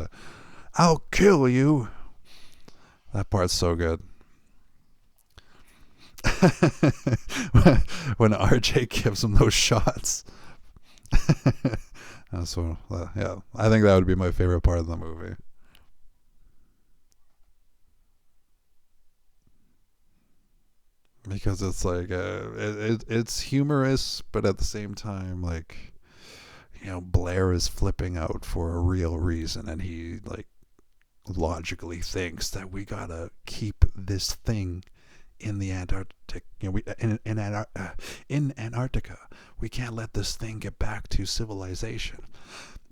"I'll kill you," that part's so good. When RJ gives him those shots. So yeah, I think that would be my favorite part of the movie. Because it's like it's humorous, but at the same time, like, Blair is flipping out for a real reason, and he like logically thinks that we gotta keep this thing in the Antarctic. In Antarctica, we can't let this thing get back to civilization.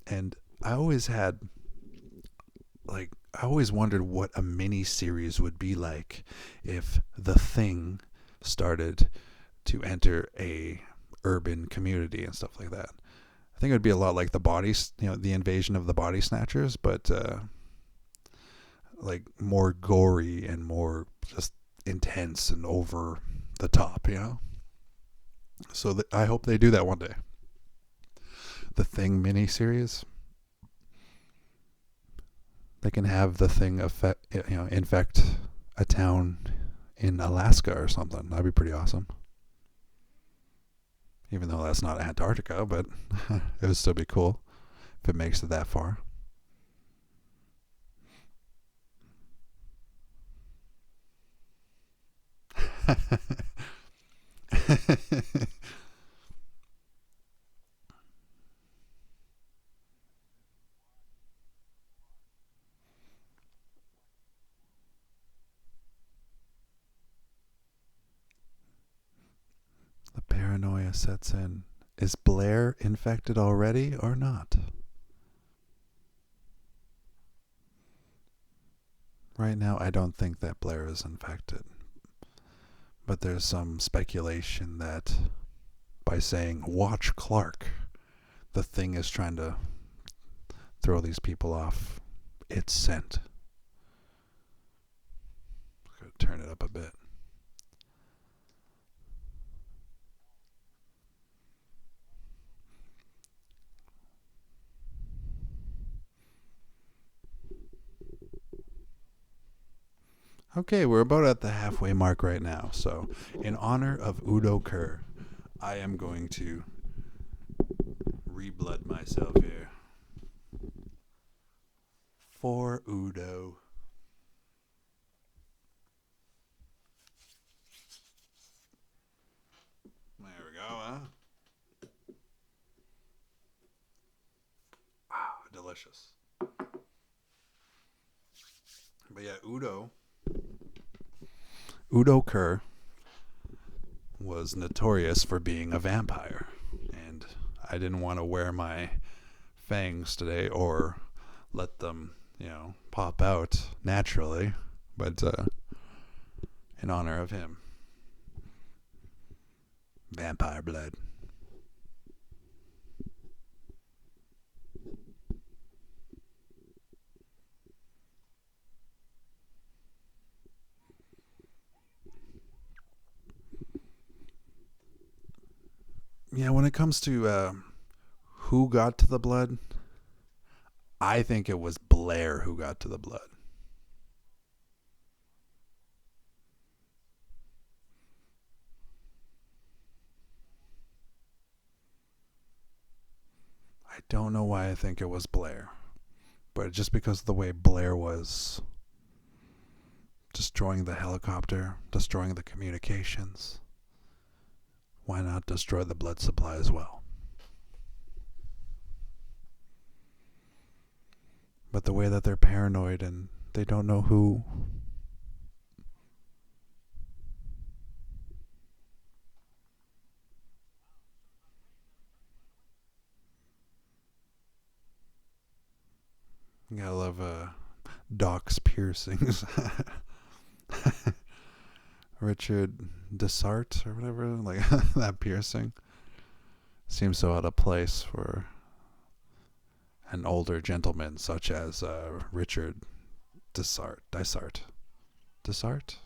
And I always wondered what a mini series would be like if the Thing started to enter a urban community and stuff like that. I think it would be a lot like the invasion of the Body Snatchers, but like more gory and more just intense and over the top, So I hope they do that one day. The Thing mini series. They can have the Thing infect a town in Alaska or something. That'd be pretty awesome. Even though that's not Antarctica, but it would still be cool if it makes it that far. The paranoia sets in. Is Blair infected already or not? Right now, I don't think that Blair is infected. But there's some speculation that by saying, watch Clark, the thing is trying to throw these people off its scent. I'm going to turn it up a bit. Okay, we're about at the halfway mark right now. So, in honor of Udo Kier, I am going to reblood myself here. For Udo. There we go, huh? Ah, delicious. But yeah, Udo Kier was notorious for being a vampire, and I didn't want to wear my fangs today or let them, pop out naturally, but in honor of him. Vampire blood. Yeah, when it comes to who got to the blood, I think it was Blair who got to the blood. I don't know why I think it was Blair, but just because of the way Blair was destroying the helicopter, destroying the communications, why not destroy the blood supply as well? But the way that they're paranoid and they don't know who. You gotta love Doc's piercings. Richard Dysart or whatever, like that piercing seems so out of place for an older gentleman such as Richard Dysart. Dysart?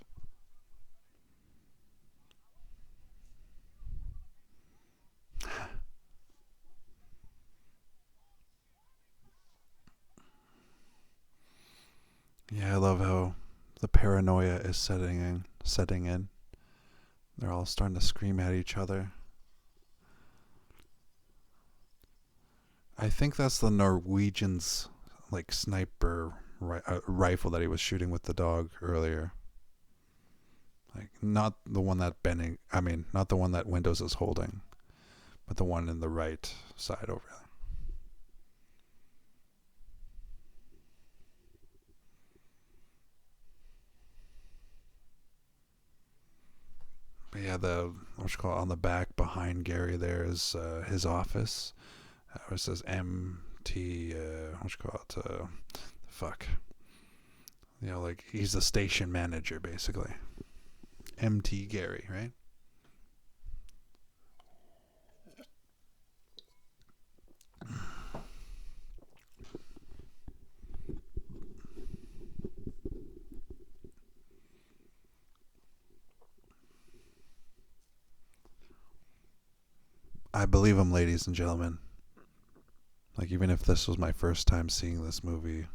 Yeah, I love how the paranoia is setting in. They're all starting to scream at each other. I think that's the Norwegian's like sniper rifle that he was shooting with the dog earlier. Like not the one that not the one that Windows is holding, but the one in the right side over there. But yeah, on the back behind Gary there is his office. It says MT. Fuck. Like he's the station manager basically. MT Gary, right? I believe him, ladies and gentlemen. Like, even if this was my first time seeing this movie,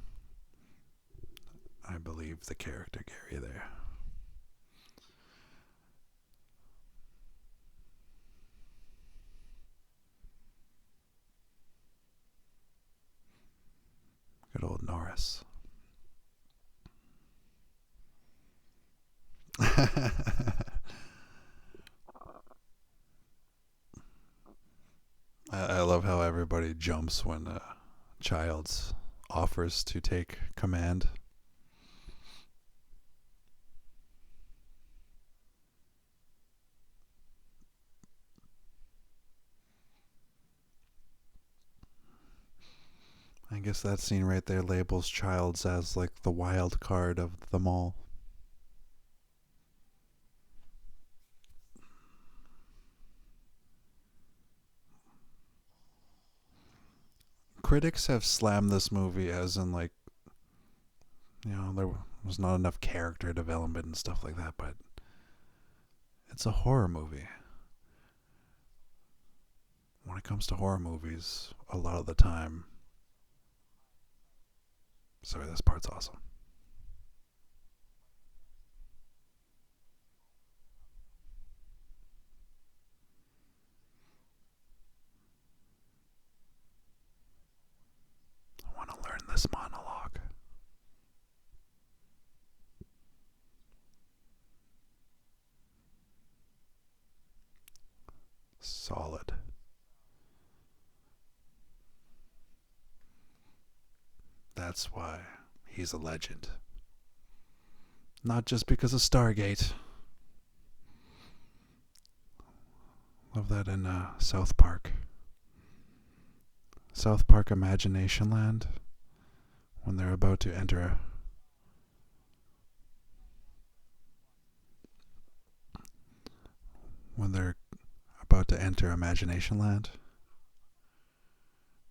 I believe the character Gary there. Norris. I love how everybody jumps when Childs offers to take command. I guess that scene right there labels Childs as like the wild card of them all. Critics have slammed this movie as in like, there was not enough character development and stuff like that, but it's a horror movie. When it comes to horror movies, a lot of the time... Sorry, this part's awesome. I want to learn this monologue. Solid. That's why he's a legend. Not just because of Stargate. Love that in South Park. South Park Imagination Land. When they're about to enter Imagination Land.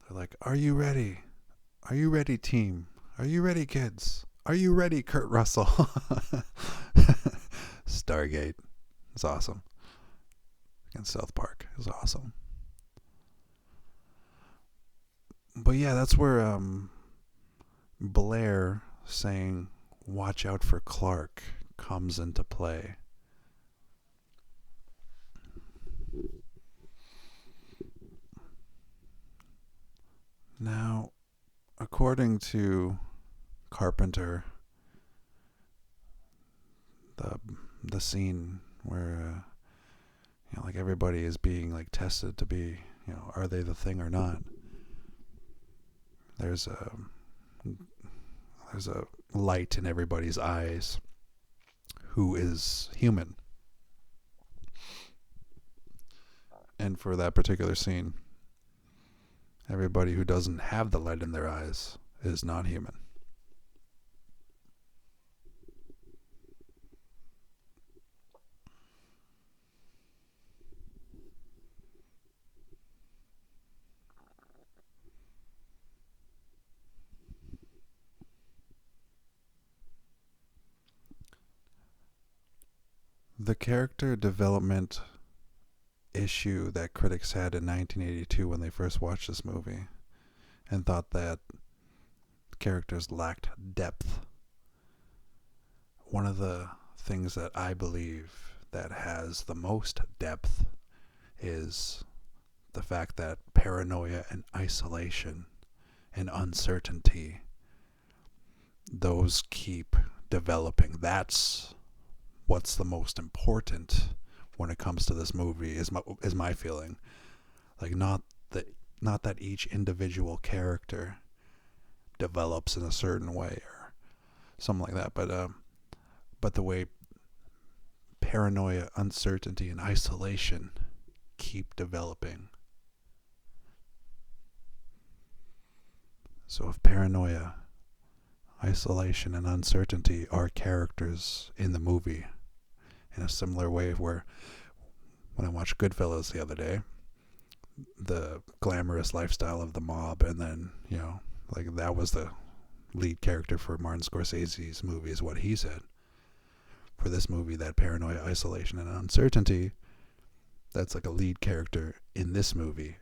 They're like, "Are you ready? Are you ready, team? Are you ready, kids? Are you ready, Kurt Russell?" Stargate. It's awesome. And South Park is awesome. But yeah, that's where Blair saying, "Watch out for Clark," comes into play. Now, according to Carpenter, the scene where like everybody is being like tested to be, are they the thing or not? There's a light in everybody's eyes who is human. And for that particular scene, everybody who doesn't have the light in their eyes is not human. The character development issue that critics had in 1982 when they first watched this movie and thought that characters lacked depth. One of the things that I believe that has the most depth is the fact that paranoia and isolation and uncertainty, those keep developing. That's what's the most important when it comes to this movie, is my feeling. Like, not that each individual character develops in a certain way or something like that, but the way paranoia, uncertainty, and isolation keep developing. So if paranoia, isolation, and uncertainty are characters in the movie, in a similar way where when I watched Goodfellas the other day, the glamorous lifestyle of the mob, and then, like that was the lead character for Martin Scorsese's movie, is what he said. For this movie, that paranoia, isolation, and uncertainty, that's like a lead character in this movie,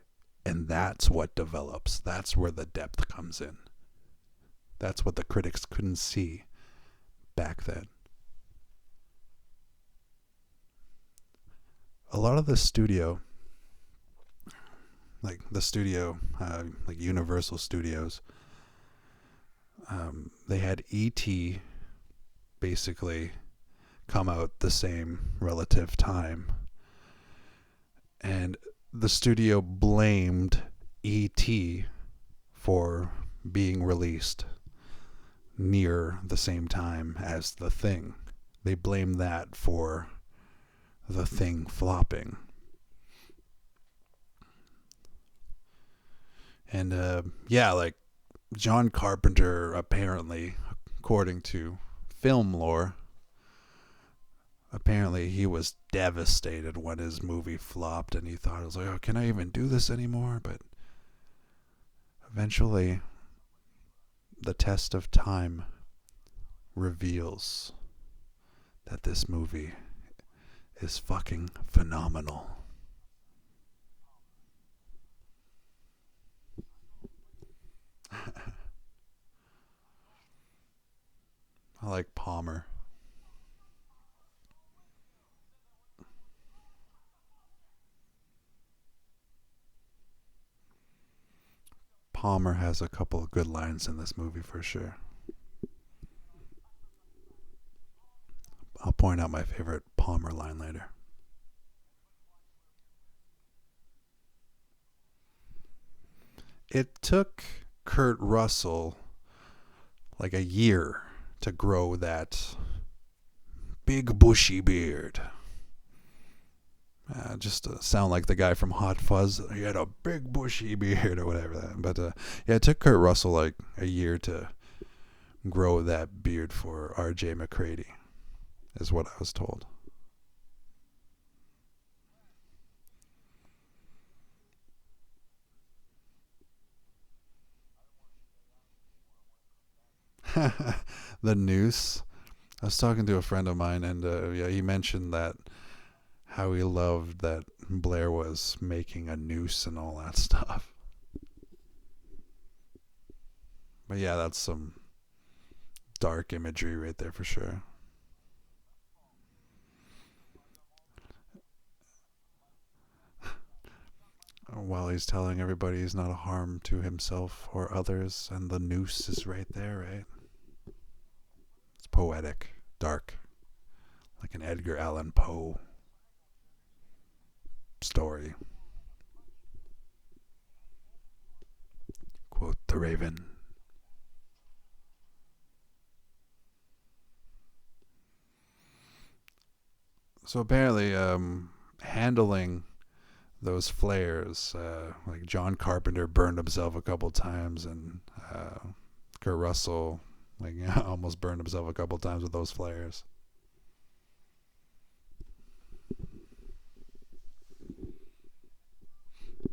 and that's what develops. That's where the depth comes in. That's what the critics couldn't see back then. A lot of the studio, like Universal Studios, they had E.T. basically come out the same relative time. And the studio blamed E.T. for being released near the same time as The Thing. They blamed that for The Thing flopping. And like John Carpenter, apparently, according to film lore, apparently he was devastated when his movie flopped, and he thought, it was like, oh, can I even do this anymore? But eventually, the test of time reveals that this movie is fucking phenomenal. I like Palmer. Palmer has a couple of good lines in this movie for sure. I'll point out my favorite Palmer line later. It took Kurt Russell like a year to grow that big bushy beard. Just to sound like the guy from Hot Fuzz. He had a big bushy beard or whatever. But yeah, it took Kurt Russell like a year to grow that beard for R.J. McCready, is what I was told. The noose. I was talking to a friend of mine, and yeah, he mentioned that how he loved that Blair was making a noose and all that stuff. But yeah, that's some dark imagery right there for sure. While he's telling everybody he's not a harm to himself or others, and the noose is right there, right? It's poetic, dark, like an Edgar Allan Poe story. Quote the Raven. So apparently, handling those flares, like John Carpenter burned himself a couple times, and Kurt Russell like almost burned himself a couple times with those flares.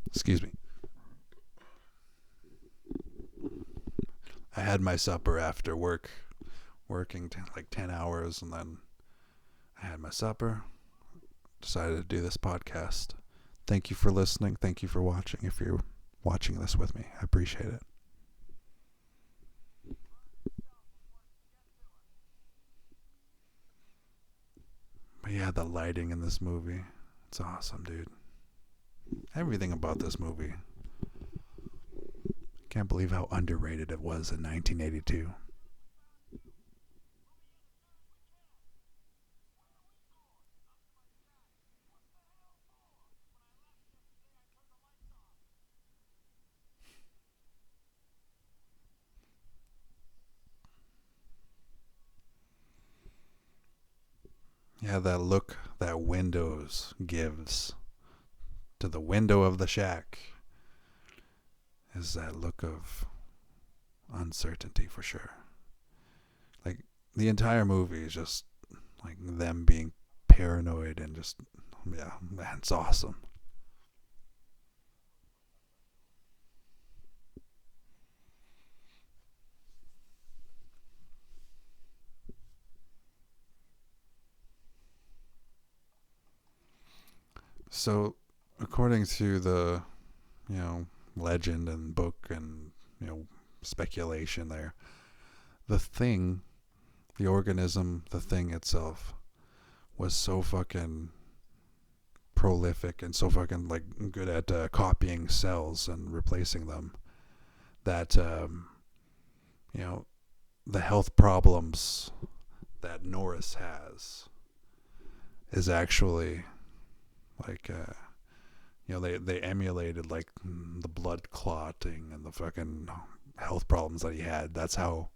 Excuse me. I had my supper after working like 10 hours, and then I had my supper, decided to do this podcast. Thank you for listening. Thank you for watching. If you're watching this with me, I appreciate it. But yeah, the lighting in this movie, it's awesome, dude. Everything about this movie. Can't believe how underrated it was in 1982. Yeah, that look that Windows gives to the window of the shack is that look of uncertainty for sure. Like, the entire movie is just like them being paranoid and just, yeah, man, it's awesome. So, according to the, legend and book and, speculation there, the thing, the organism, the thing itself, was so fucking prolific and so fucking, like, good at copying cells and replacing them that, the health problems that Norris has is actually like they emulated like the blood clotting and the fucking health problems that he had. That's how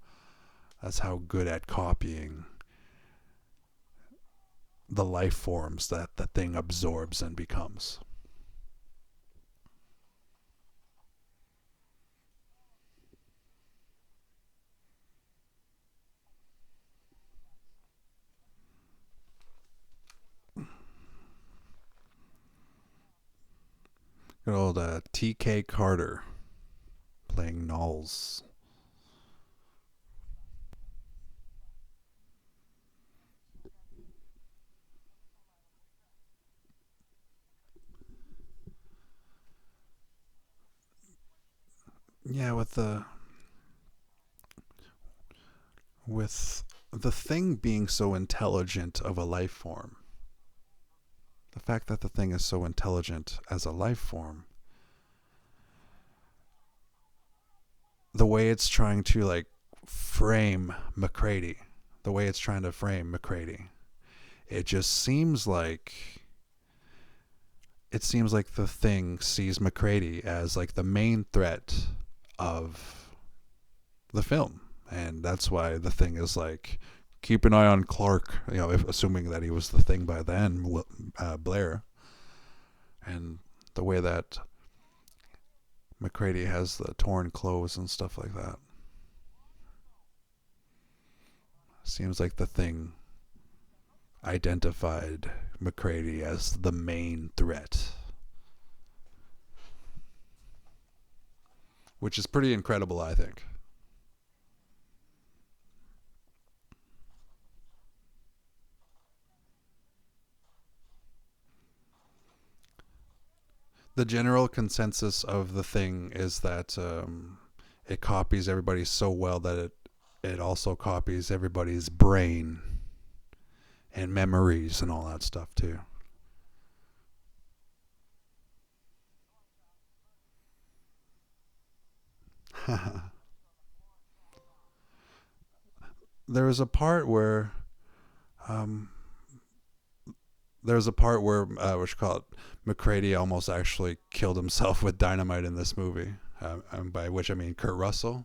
good at copying the life forms that the thing absorbs and becomes. Good old T.K. Carter playing Knowles. Yeah, with the thing being so intelligent of a life form, the fact that the thing is so intelligent as a life form, the way it's trying to like frame McCready, it just seems like the thing sees McCready as like the main threat of the film, and that's why the thing is like, keep an eye on Clark, assuming that he was the thing by then, Blair, and the way that McCready has the torn clothes and stuff like that. Seems like the thing identified McCready as the main threat, which is pretty incredible, I think. The general consensus of the thing is that it copies everybody so well that it also copies everybody's brain and memories and all that stuff too. There was a part where um, what you call it, McCready almost actually killed himself with dynamite in this movie, by which I mean Kurt Russell.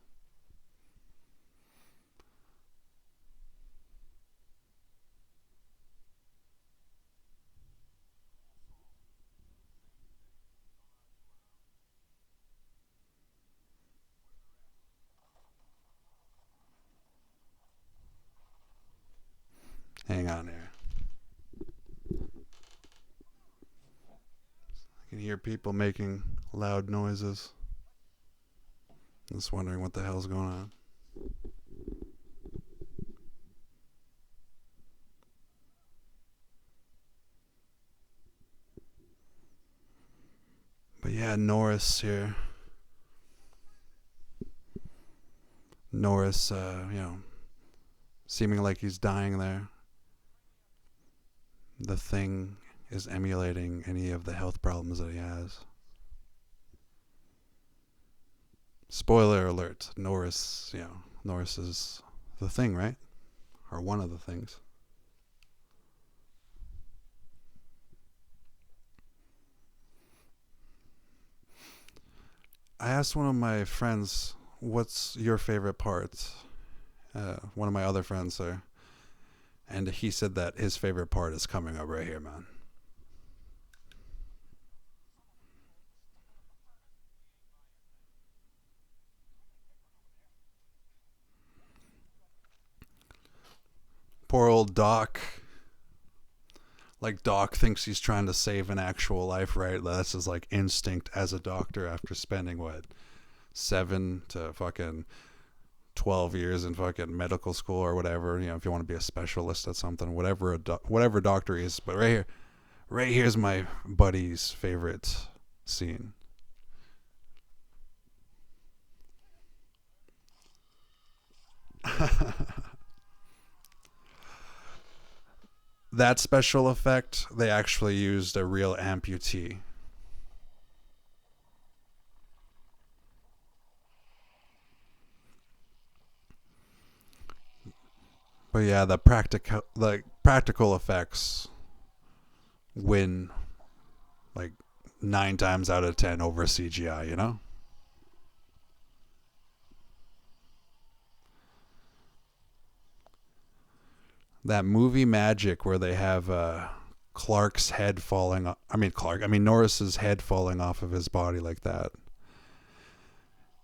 Hang on here. I can hear people making loud noises. Just wondering what the hell's going on. But yeah, Norris here. Norris, seeming like he's dying there. The thing is emulating any of the health problems that he has. Spoiler alert, Norris is the thing, right? Or one of the things. I asked one of my friends, what's your favorite part? One of my other friends there. And he said that his favorite part is coming up right here, man. Poor old Doc. Like, Doc thinks he's trying to save an actual life, right? That's his, like, instinct as a doctor after spending, 7 to fucking 12 years in fucking medical school or whatever, if you want to be a specialist at something, whatever whatever doctor is. But right here's my buddy's favorite scene. That special effect, they actually used a real amputee. But yeah, the practical effects win like 9 times out of 10 over CGI. You know. That movie Magic where they have Clark's head falling I mean Norris's head falling off of his body like that.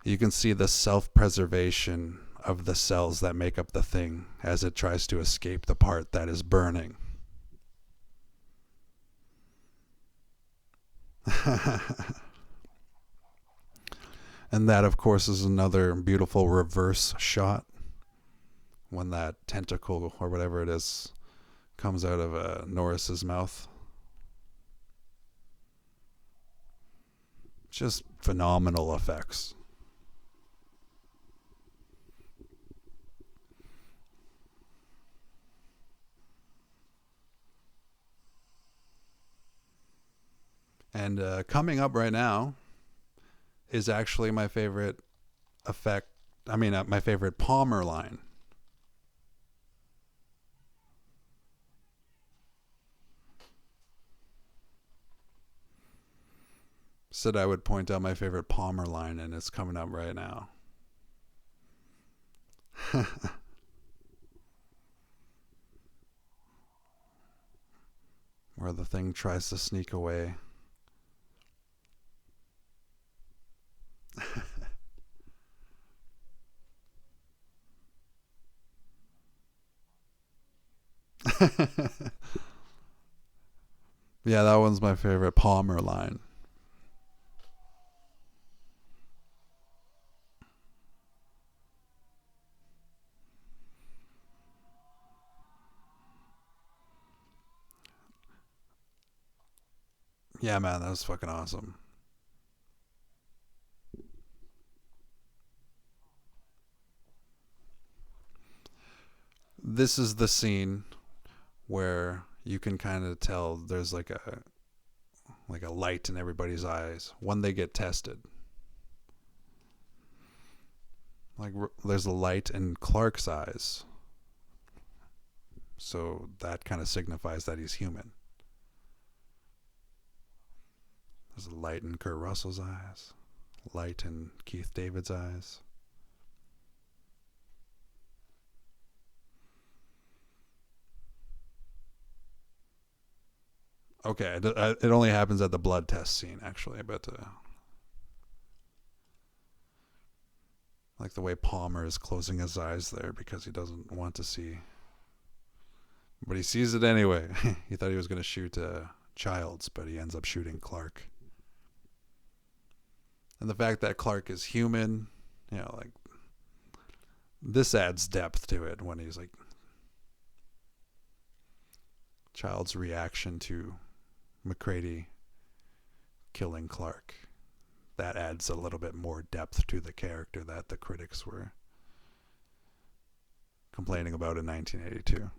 You can see the self-preservation of the cells that make up the thing as it tries to escape the part that is burning. And that of course is another beautiful reverse shot when that tentacle or whatever it is comes out of Norris's mouth. Just phenomenal effects. And coming up right now is actually my favorite effect. I mean, my favorite Palmer line. Said I would point out my favorite Palmer line, and it's coming up right now. Where the thing tries to sneak away. Yeah, that one's my favorite Palmer line. Yeah, man, that was fucking awesome. This is the scene where you can kind of tell there's like a light in everybody's eyes when they get tested. Like there's a light in Clark's eyes. So that kind of signifies that he's human. There's a light in Kurt Russell's eyes, light in Keith David's eyes. Okay, it only happens at the blood test scene, actually, but like the way Palmer is closing his eyes there because he doesn't want to see. But he sees it anyway. He thought he was going to shoot Childs, but he ends up shooting Clark. And the fact that Clark is human, you know, like, this adds depth to it when he's like, Child's reaction to McCready killing Clark. That adds a little bit more depth to the character that the critics were complaining about in 1982.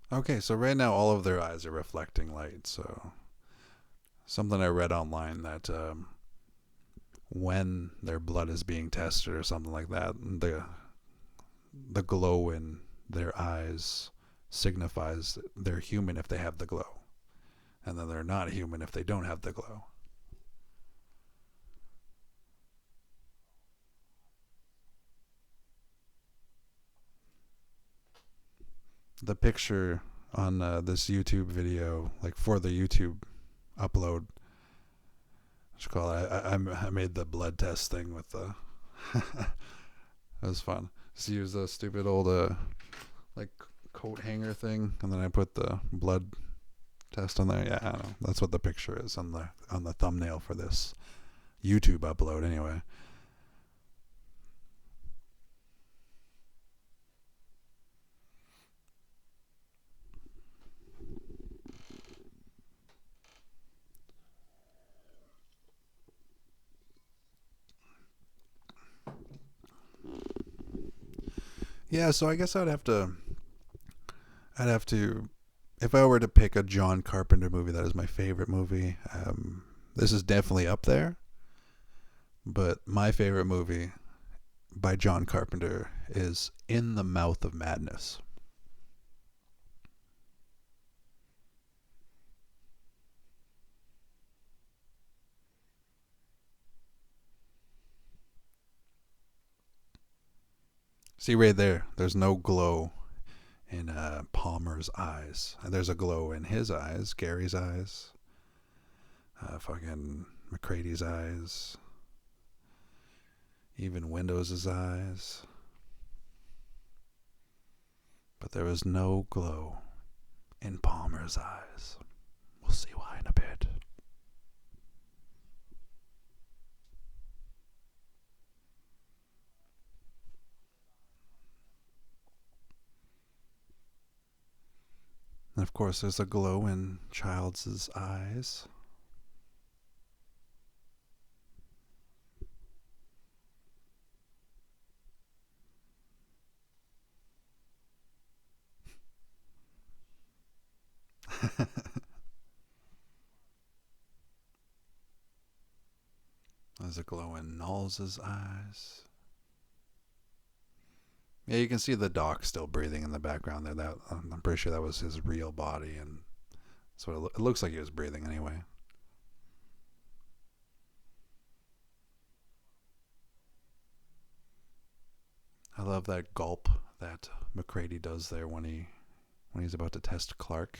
Okay, so right now all of their eyes are reflecting light. So something I read online that when their blood is being tested or something like that, the glow in their eyes signifies they're human if they have the glow, and then they're not human if they don't have the glow. The picture on this YouTube video, like for the YouTube upload, it's called I made the blood test thing with the. That was fun. Just use a stupid old like coat hanger thing, and then I put the blood test on there. Yeah, I don't know. That's what the picture is on the thumbnail for this YouTube upload. Anyway. Yeah, so I guess I'd have to, if I were to pick a John Carpenter movie that is my favorite movie, this is definitely up there. But my favorite movie by John Carpenter is In the Mouth of Madness. See right there, there's no glow in Palmer's eyes. And there's a glow in his eyes, Gary's eyes, fucking McCrady's eyes, even Window's eyes. But there was no glow in Palmer's eyes. We'll see why in a bit. And of course, there's a glow in Childs' eyes. There's a glow in Knowles' eyes. Yeah, you can see the doc still breathing in the background there. That I'm pretty sure that was his real body, and that's what it looks like he was breathing anyway. I love that gulp that McCready does there when he's about to test Clark,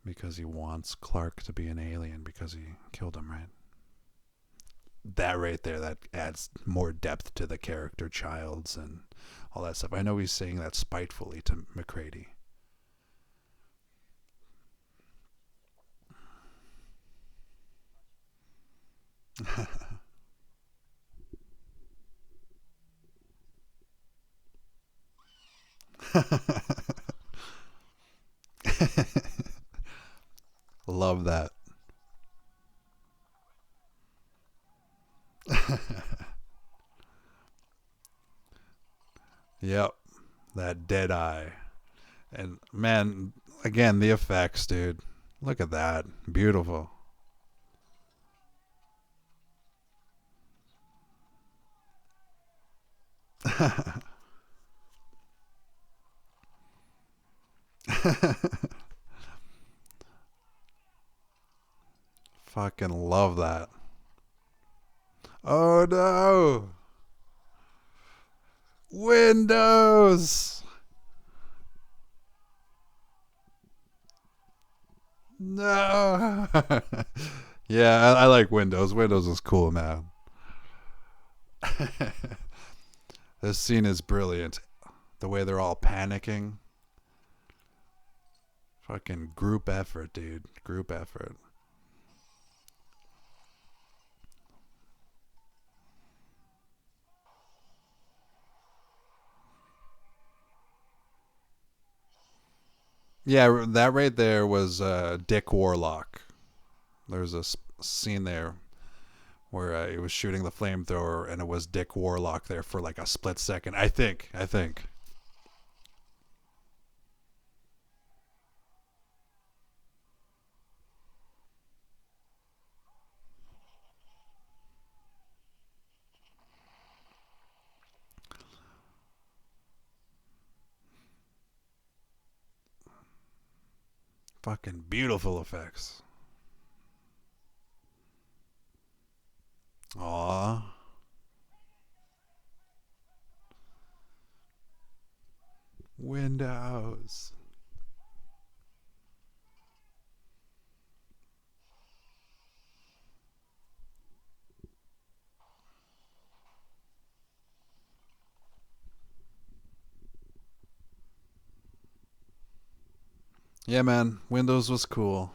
because he wants Clark to be an alien because he killed him, right? That right there, that adds more depth to the character Childs and all that stuff. I know he's saying that spitefully to McCready. Love that. Yep, that dead eye. And man, again, the effects, dude. Look at that. Beautiful. Fucking love that. Oh no! Windows! No! Yeah, I like Windows. Windows is cool, man. This scene is brilliant. The way they're all panicking. Fucking group effort, dude. Group effort. Yeah, that right there was Dick Warlock. There's a scene there where he was shooting the flamethrower, and it was Dick Warlock there for like a split second. I think. I think. Fucking beautiful effects. Aw. Windows. Yeah, man. Windows was cool.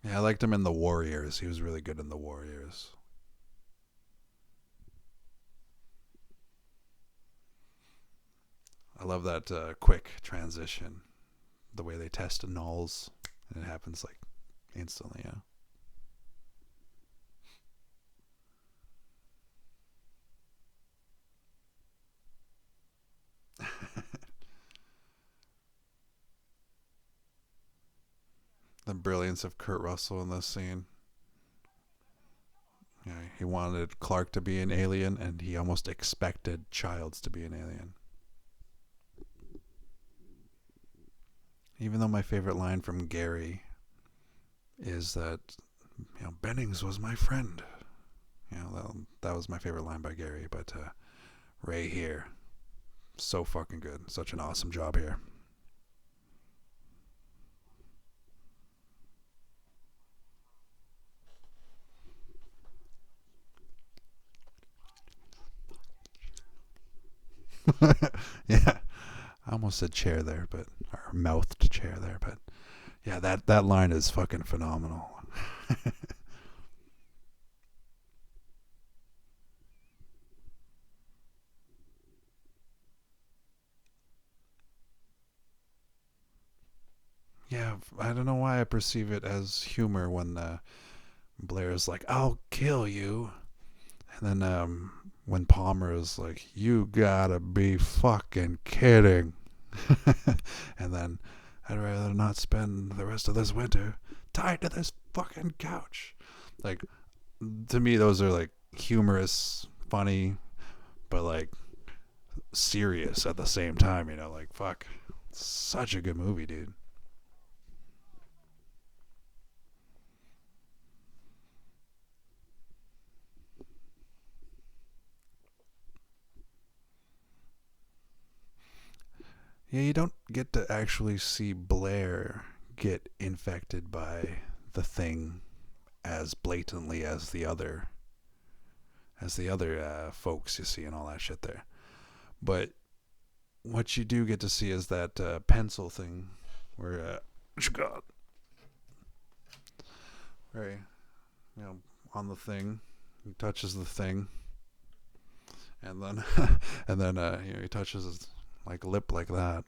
Yeah, I liked him in The Warriors. He was really good in The Warriors. I love that quick transition. The way they test nulls. And it happens like instantly, yeah. the brilliance of Kurt Russell in this scene. Yeah, he wanted Clark to be an alien, and he almost expected Childs to be an alien. Even though my favorite line from Gary is that, Bennings was my friend. That was my favorite line by Gary, but Ray here, so fucking good. Such an awesome job here. Yeah, I almost said chair there, or mouthed chair there, but yeah, that line is fucking phenomenal. Yeah, I don't know why I perceive it as humor when Blair's like, "I'll kill you," and then when Palmer is like, "You gotta be fucking kidding," and then I'd rather not spend the rest of this winter tied to this fucking couch. Like, to me, those are like humorous, funny, but like serious at the same time. Like fuck, such a good movie, dude. Yeah, you don't get to actually see Blair get infected by the thing as blatantly as the other folks you see and all that shit there. But what you do get to see is that pencil thing where God, right, on the thing, he touches the thing, and then and then he touches his like lip like that,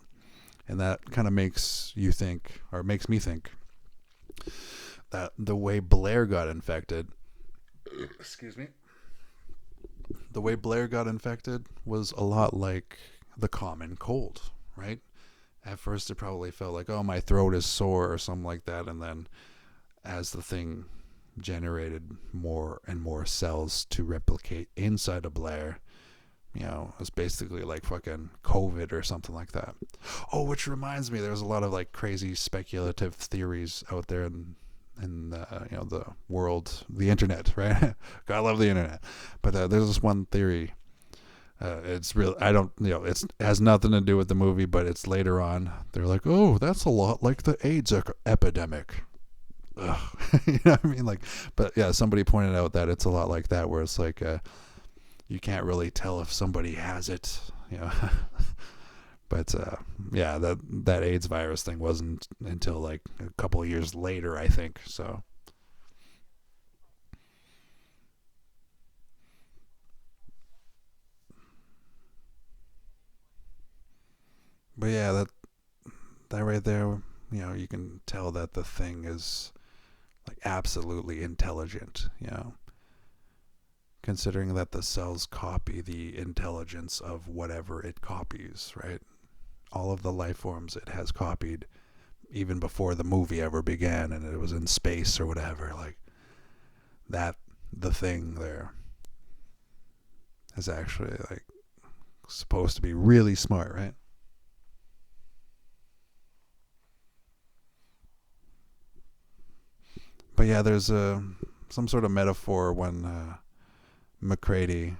and that kind of makes you think, or makes me think, that the way Blair got infected, excuse me, the way Blair got infected was a lot like the common cold, right? At first it probably felt like, oh, my throat is sore or something like that, and then as the thing generated more and more cells to replicate inside of Blair, it's basically like fucking COVID or something like that. Oh, which reminds me, there's a lot of like crazy speculative theories out there in the world, the internet, right? God love the internet. But there's this one theory. It's real. I don't, it has nothing to do with the movie, but it's later on. They're like, oh, that's a lot like the AIDS epidemic. Ugh. You know what I mean? Like, but yeah, somebody pointed out that it's a lot like that, where it's like, you can't really tell if somebody has it, But yeah, that AIDS virus thing wasn't until like a couple of years later, I think. So, but yeah, that right there, you can tell that the thing is like absolutely intelligent. Considering that the cells copy the intelligence of whatever it copies, right? All of the life forms it has copied even before the movie ever began, and it was in space or whatever. Like that, the thing there is actually like supposed to be really smart, right? But yeah, there's some sort of metaphor when McCready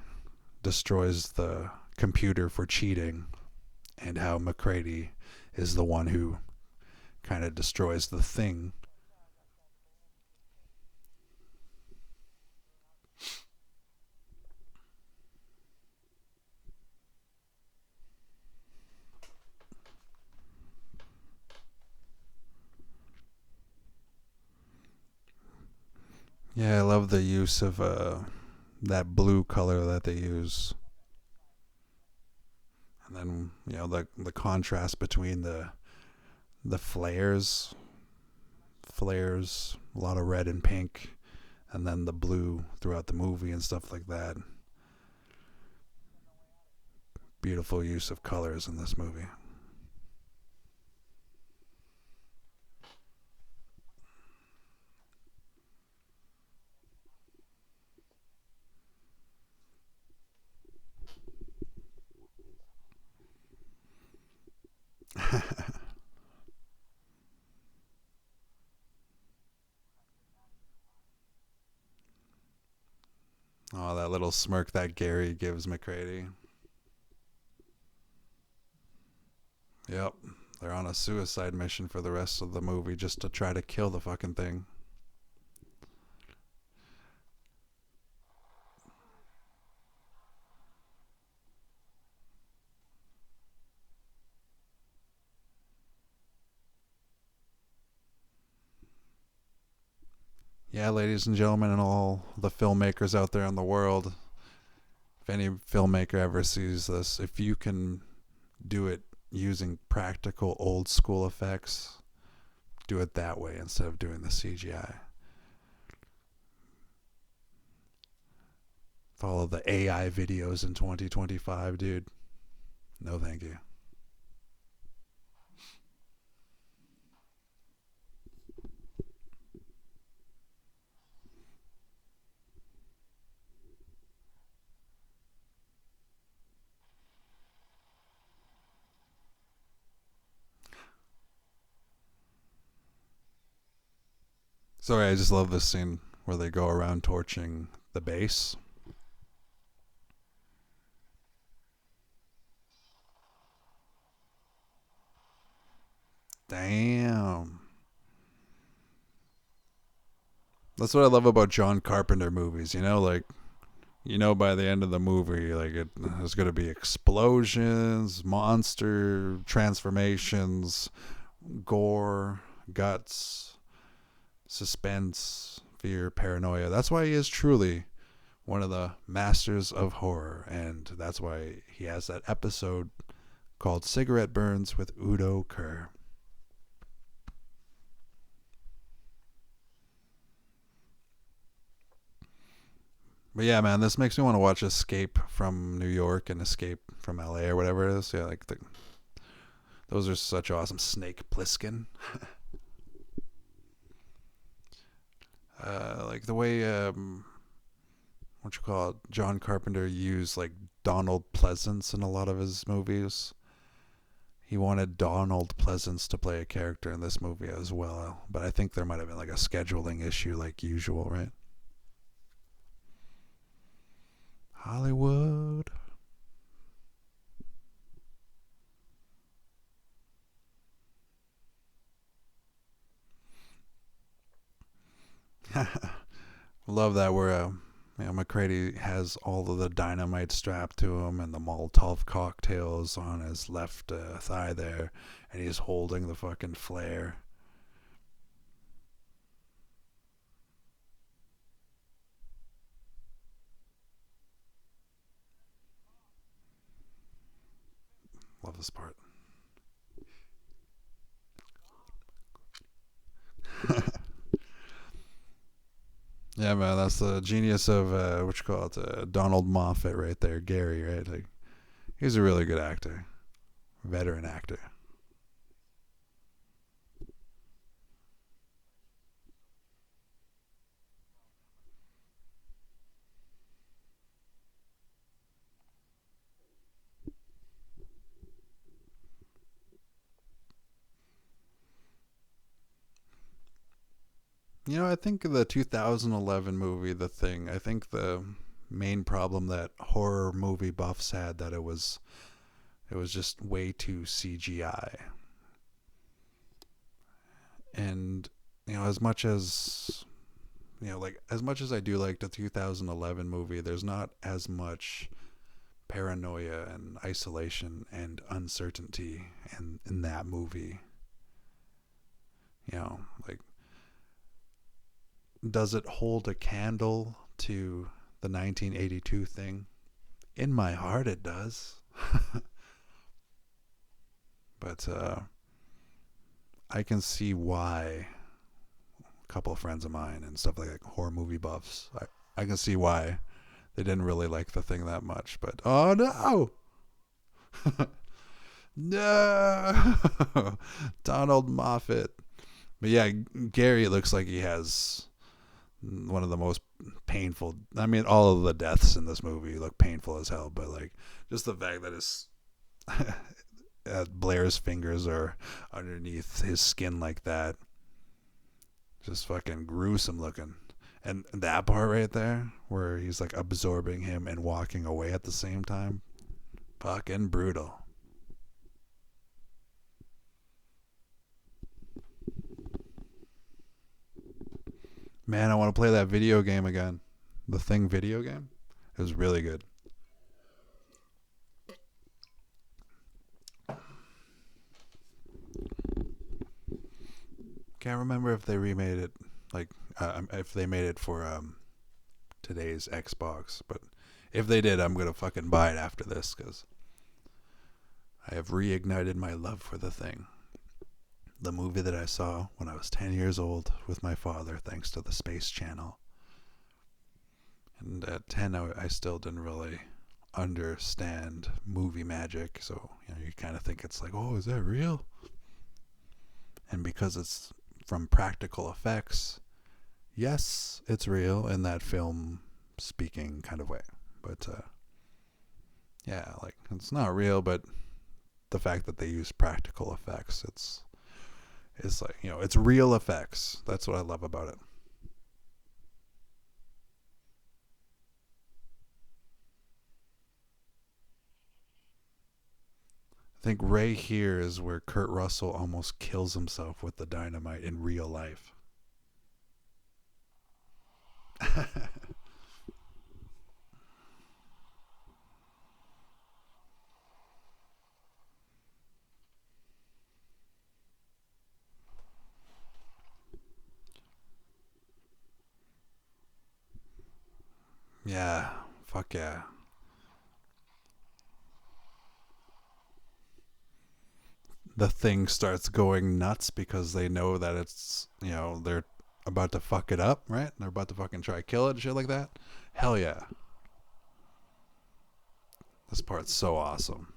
destroys the computer for cheating, and how McCready is the one who kind of destroys the thing. Yeah, I love the use of that blue color that they use, and then the contrast between the flares, a lot of red and pink, and then the blue throughout the movie and stuff like that. Beautiful use of colors in this movie. Oh, that little smirk that Gary gives McCready. Yep. They're on a suicide mission for the rest of the movie just to try to kill the fucking thing. Yeah, ladies and gentlemen, and all the filmmakers out there in the world, if any filmmaker ever sees this, if you can do it using practical old school effects, do it that way instead of doing the CGI. With all of the AI videos in 2025, dude, no thank you. Sorry, I just love this scene where they go around torching the base. Damn. That's what I love about John Carpenter movies, you know, like, you know, by the end of the movie, like, there's going to be explosions, monster transformations, gore, guts, suspense, fear, paranoia. That's why he is truly one of the masters of horror, and that's why he has that episode called Cigarette Burns with Udo Kier. But yeah, man, this makes me want to watch Escape from New York and Escape from LA or whatever it is. Yeah, like those are such awesome. Snake Plissken. Like the way what you call it, John Carpenter used like Donald Pleasance in a lot of his movies. He wanted Donald Pleasance to play a character in this movie as well, but I think there might have been like a scheduling issue, like usual, right? Hollywood. Love that where McCready has all of the dynamite strapped to him and the Molotov cocktails on his left thigh there, and he's holding the fucking flare. Love this part. Yeah, man, that's the genius of what you call it, Donald Moffat right there, Gary, right? Like, he's a really good actor, veteran actor. You know, I think the 2011 movie, The Thing, I think the main problem that horror movie buffs had that it was just way too CGI. And as much as like as much as I do like the 2011 movie, there's not as much paranoia and isolation and uncertainty in that movie. Like, does it hold a candle to the 1982 Thing? In my heart, it does. But I can see why a couple of friends of mine and stuff like horror movie buffs, I can see why they didn't really like The Thing that much. But oh no! No! Donald Moffat. But yeah, Gary looks like he has one of the most painful. I mean, all of the deaths in this movie look painful as hell, but like just the fact that Blair's fingers are underneath his skin like that. Just fucking gruesome looking. And that part right there, where he's like absorbing him and walking away at the same time, fucking brutal. Man, I want to play that video game again. The Thing video game. It was really good. Can't remember if they remade it, like if they made it for today's Xbox, but if they did, I'm gonna fucking buy it after this because I have reignited my love for The Thing. The movie that I saw when I was 10 years old with my father, thanks to the Space Channel. And at 10, I still didn't really understand movie magic, so you kind of think it's like, oh, is that real? And because it's from practical effects, yes, it's real in that film speaking kind of way. But yeah, like it's not real, but the fact that they use practical effects, it's like, it's real effects. That's what I love about it. I think right here is where Kurt Russell almost kills himself with the dynamite in real life. Yeah, fuck yeah. The Thing starts going nuts because they know that it's, they're about to fuck it up, right? They're about to fucking try to kill it and shit like that. Hell yeah. This part's so awesome.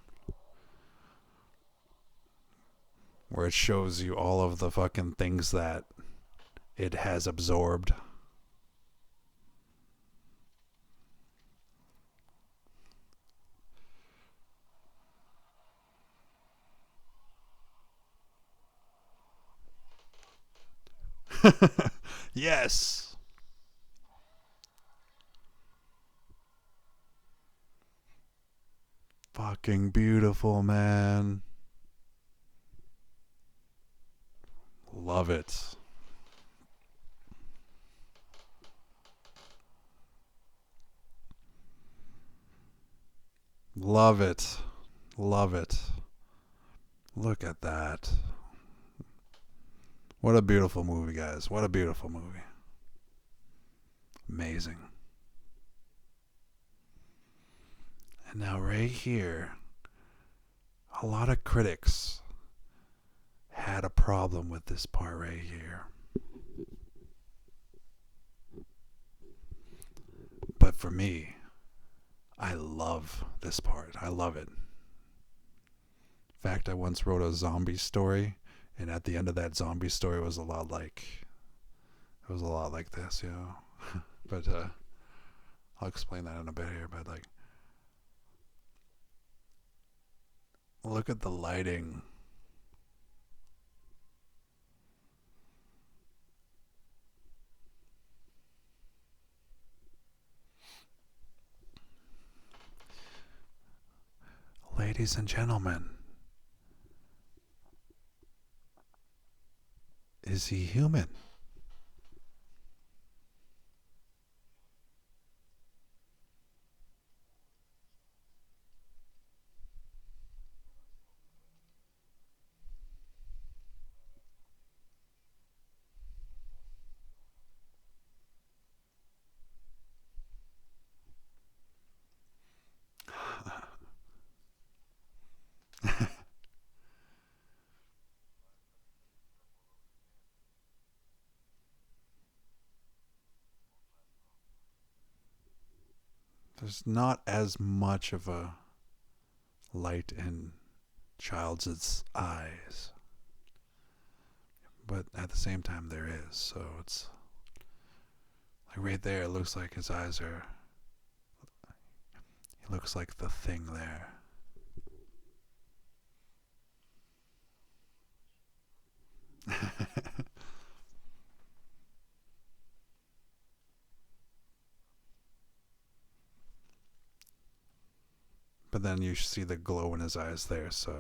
Where it shows you all of the fucking things that it has absorbed. Yes. Fucking beautiful, man. Love it. Love it. Love it. Look at that. What a beautiful movie, guys. What a beautiful movie. Amazing. And now right here, a lot of critics had a problem with this part right here. But for me, I love this part. I love it. In fact, I once wrote a zombie story, and at the end of that zombie story was a lot like this, But I'll explain that in a bit here. But like, look at the lighting. Ladies and gentlemen, is he human? There's not as much of a light in Childs' eyes, but at the same time there is. So it's like right there, it looks like his eyes are, he looks like the Thing there. But then you see the glow in his eyes there, so.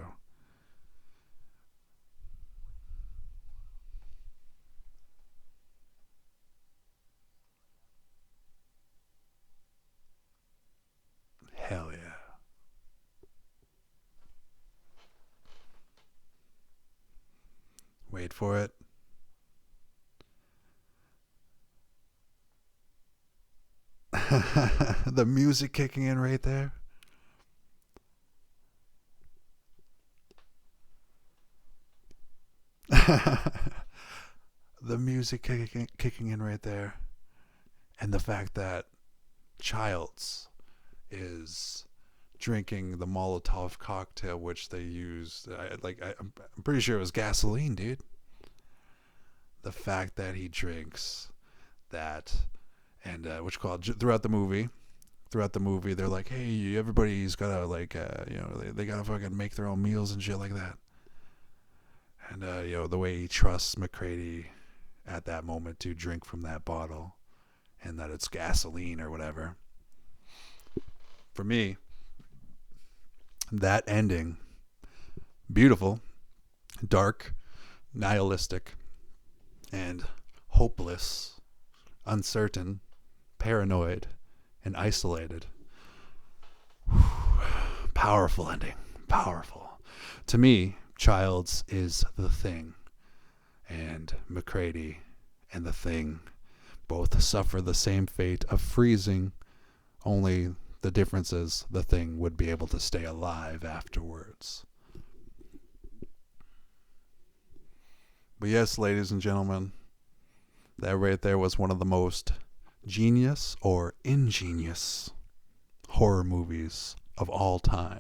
Hell yeah. Wait for it. The music kicking in right there. The music kicking in right there. And the fact that Childs is drinking the Molotov cocktail, which they used. I'm pretty sure it was gasoline, dude. The fact that he drinks that, and throughout the movie, they're like, hey, everybody's gotta they gotta fucking make their own meals and shit like that. And the way he trusts McCready at that moment to drink from that bottle, and that it's gasoline or whatever. For me, that ending, beautiful, dark, nihilistic, and hopeless, uncertain, paranoid, and isolated. Powerful ending. Powerful. To me, Childs is the Thing, and McCready and the Thing both suffer the same fate of freezing, only the difference is the Thing would be able to stay alive afterwards. But yes, ladies and gentlemen, that right there was one of the most genius or ingenious horror movies of all time.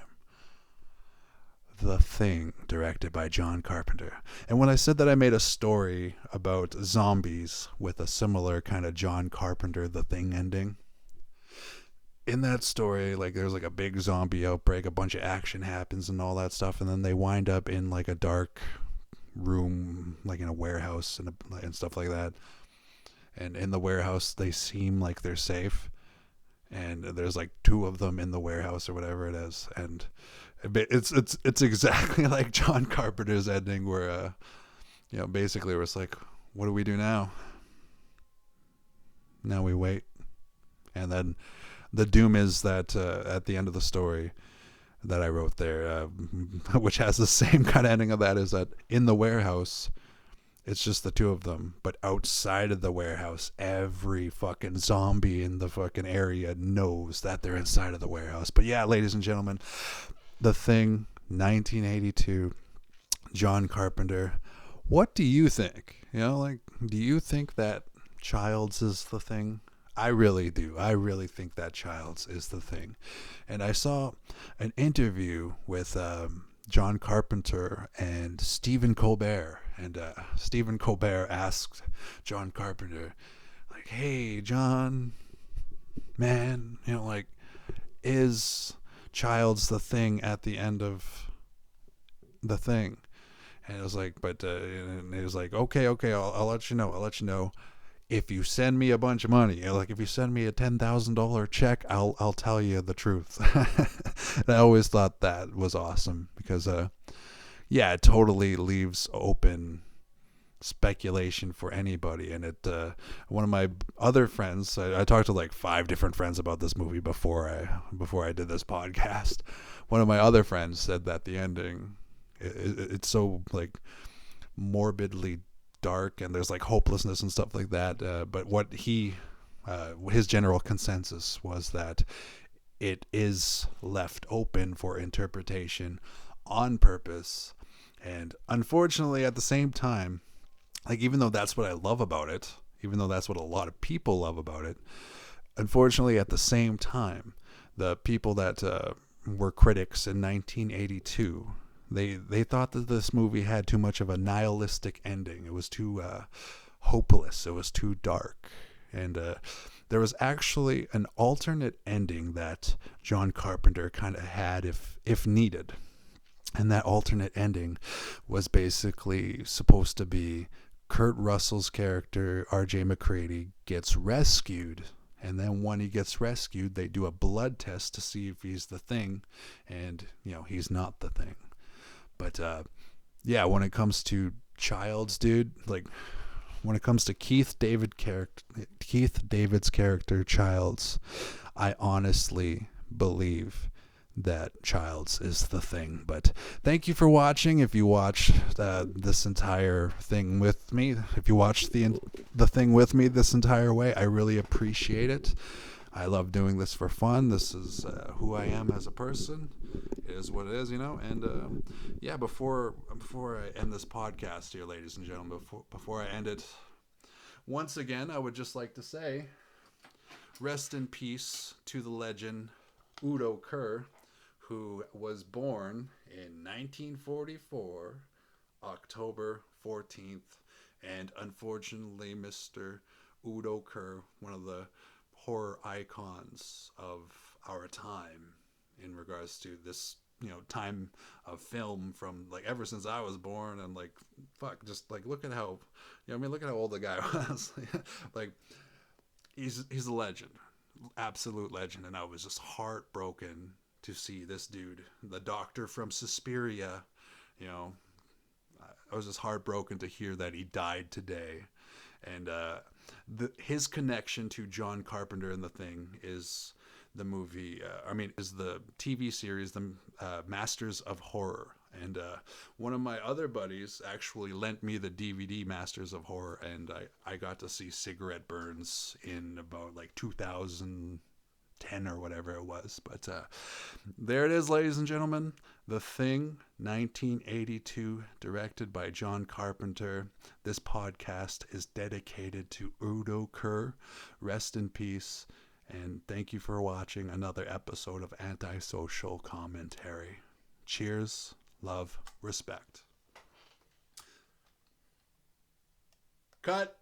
The Thing, directed by John Carpenter. And when I said that I made a story about zombies with a similar kind of John Carpenter The Thing ending, in that story, there's a big zombie outbreak, a bunch of action happens and all that stuff, and then they wind up in a dark room, in a warehouse and stuff like that. And in the warehouse, they seem like they're safe, and there's two of them in the warehouse or whatever it is, and it's exactly like John Carpenter's ending, where basically where it's what do we do now? Now we wait, and then the doom is that at the end of the story that I wrote there, which has the same kind of ending of that, is that in the warehouse, it's just the two of them. But outside of the warehouse, every fucking zombie in the fucking area knows that they're inside of the warehouse. But yeah, ladies and gentlemen, The Thing, 1982, John Carpenter. What do you think? Do you think that Childs is the Thing? I really do. I really think that Childs is the Thing. And I saw an interview with John Carpenter and Stephen Colbert. And Stephen Colbert asked John Carpenter, hey, John, man, is Childs the Thing at the end of The Thing? And it was and it was okay, I'll let you know. If you send me a bunch of money, if you send me a $10,000 check, I'll tell you the truth. And I always thought that was awesome because, it totally leaves open speculation for anybody. And one of my other friends, I talked to 5 different friends about this movie before I did this podcast. One of my other friends said that the ending, it's so morbidly dark, and there's hopelessness and stuff like that, but what his general consensus was that it is left open for interpretation on purpose. And unfortunately, at the same time, even though that's what I love about it, even though that's what a lot of people love about it, unfortunately at the same time, the people that were critics in 1982, They thought that this movie had too much of a nihilistic ending. It was too hopeless. It was too dark. And there was actually an alternate ending that John Carpenter kind of had if needed. And that alternate ending was basically supposed to be Kurt Russell's character, R.J. McCready, gets rescued And then when he gets rescued, they do a blood test to see if he's the Thing, and he's not the Thing. But yeah, when it comes to Childs, dude, like when it comes to Keith David's character Childs, I honestly believe that Childs is the Thing. But thank you for watching. If you watched this entire thing with me, if you watched the thing with me this entire way, I really appreciate it. I love doing this for fun. This is who I am as a person. It is what it is, And yeah, before I end this podcast here, ladies and gentlemen, before I end it, once again, I would just like to say, rest in peace to the legend Udo Kier, who was born in 1944, October 14th. And unfortunately, Mr. Udo Kier, one of the horror icons of our time in regards to this, time of film from, like, ever since I was born. And, like, just, like, look at how, look at how old the guy was. Like, he's a legend, absolute legend. And I was just heartbroken to see this dude, the doctor from Suspiria, I was just heartbroken to hear that he died today. And his connection to John Carpenter and The Thing is the movie, is the TV series, the Masters of Horror. And one of my other buddies actually lent me the DVD Masters of Horror, and I got to see cigarette burns in about like 2010 or whatever it was. But there it is, ladies and gentlemen. The Thing, 1982, directed by John Carpenter. This podcast is dedicated to Udo Kier. Rest in peace, and thank you for watching another episode of Antisocial Commentary. Cheers, love, respect. Cut.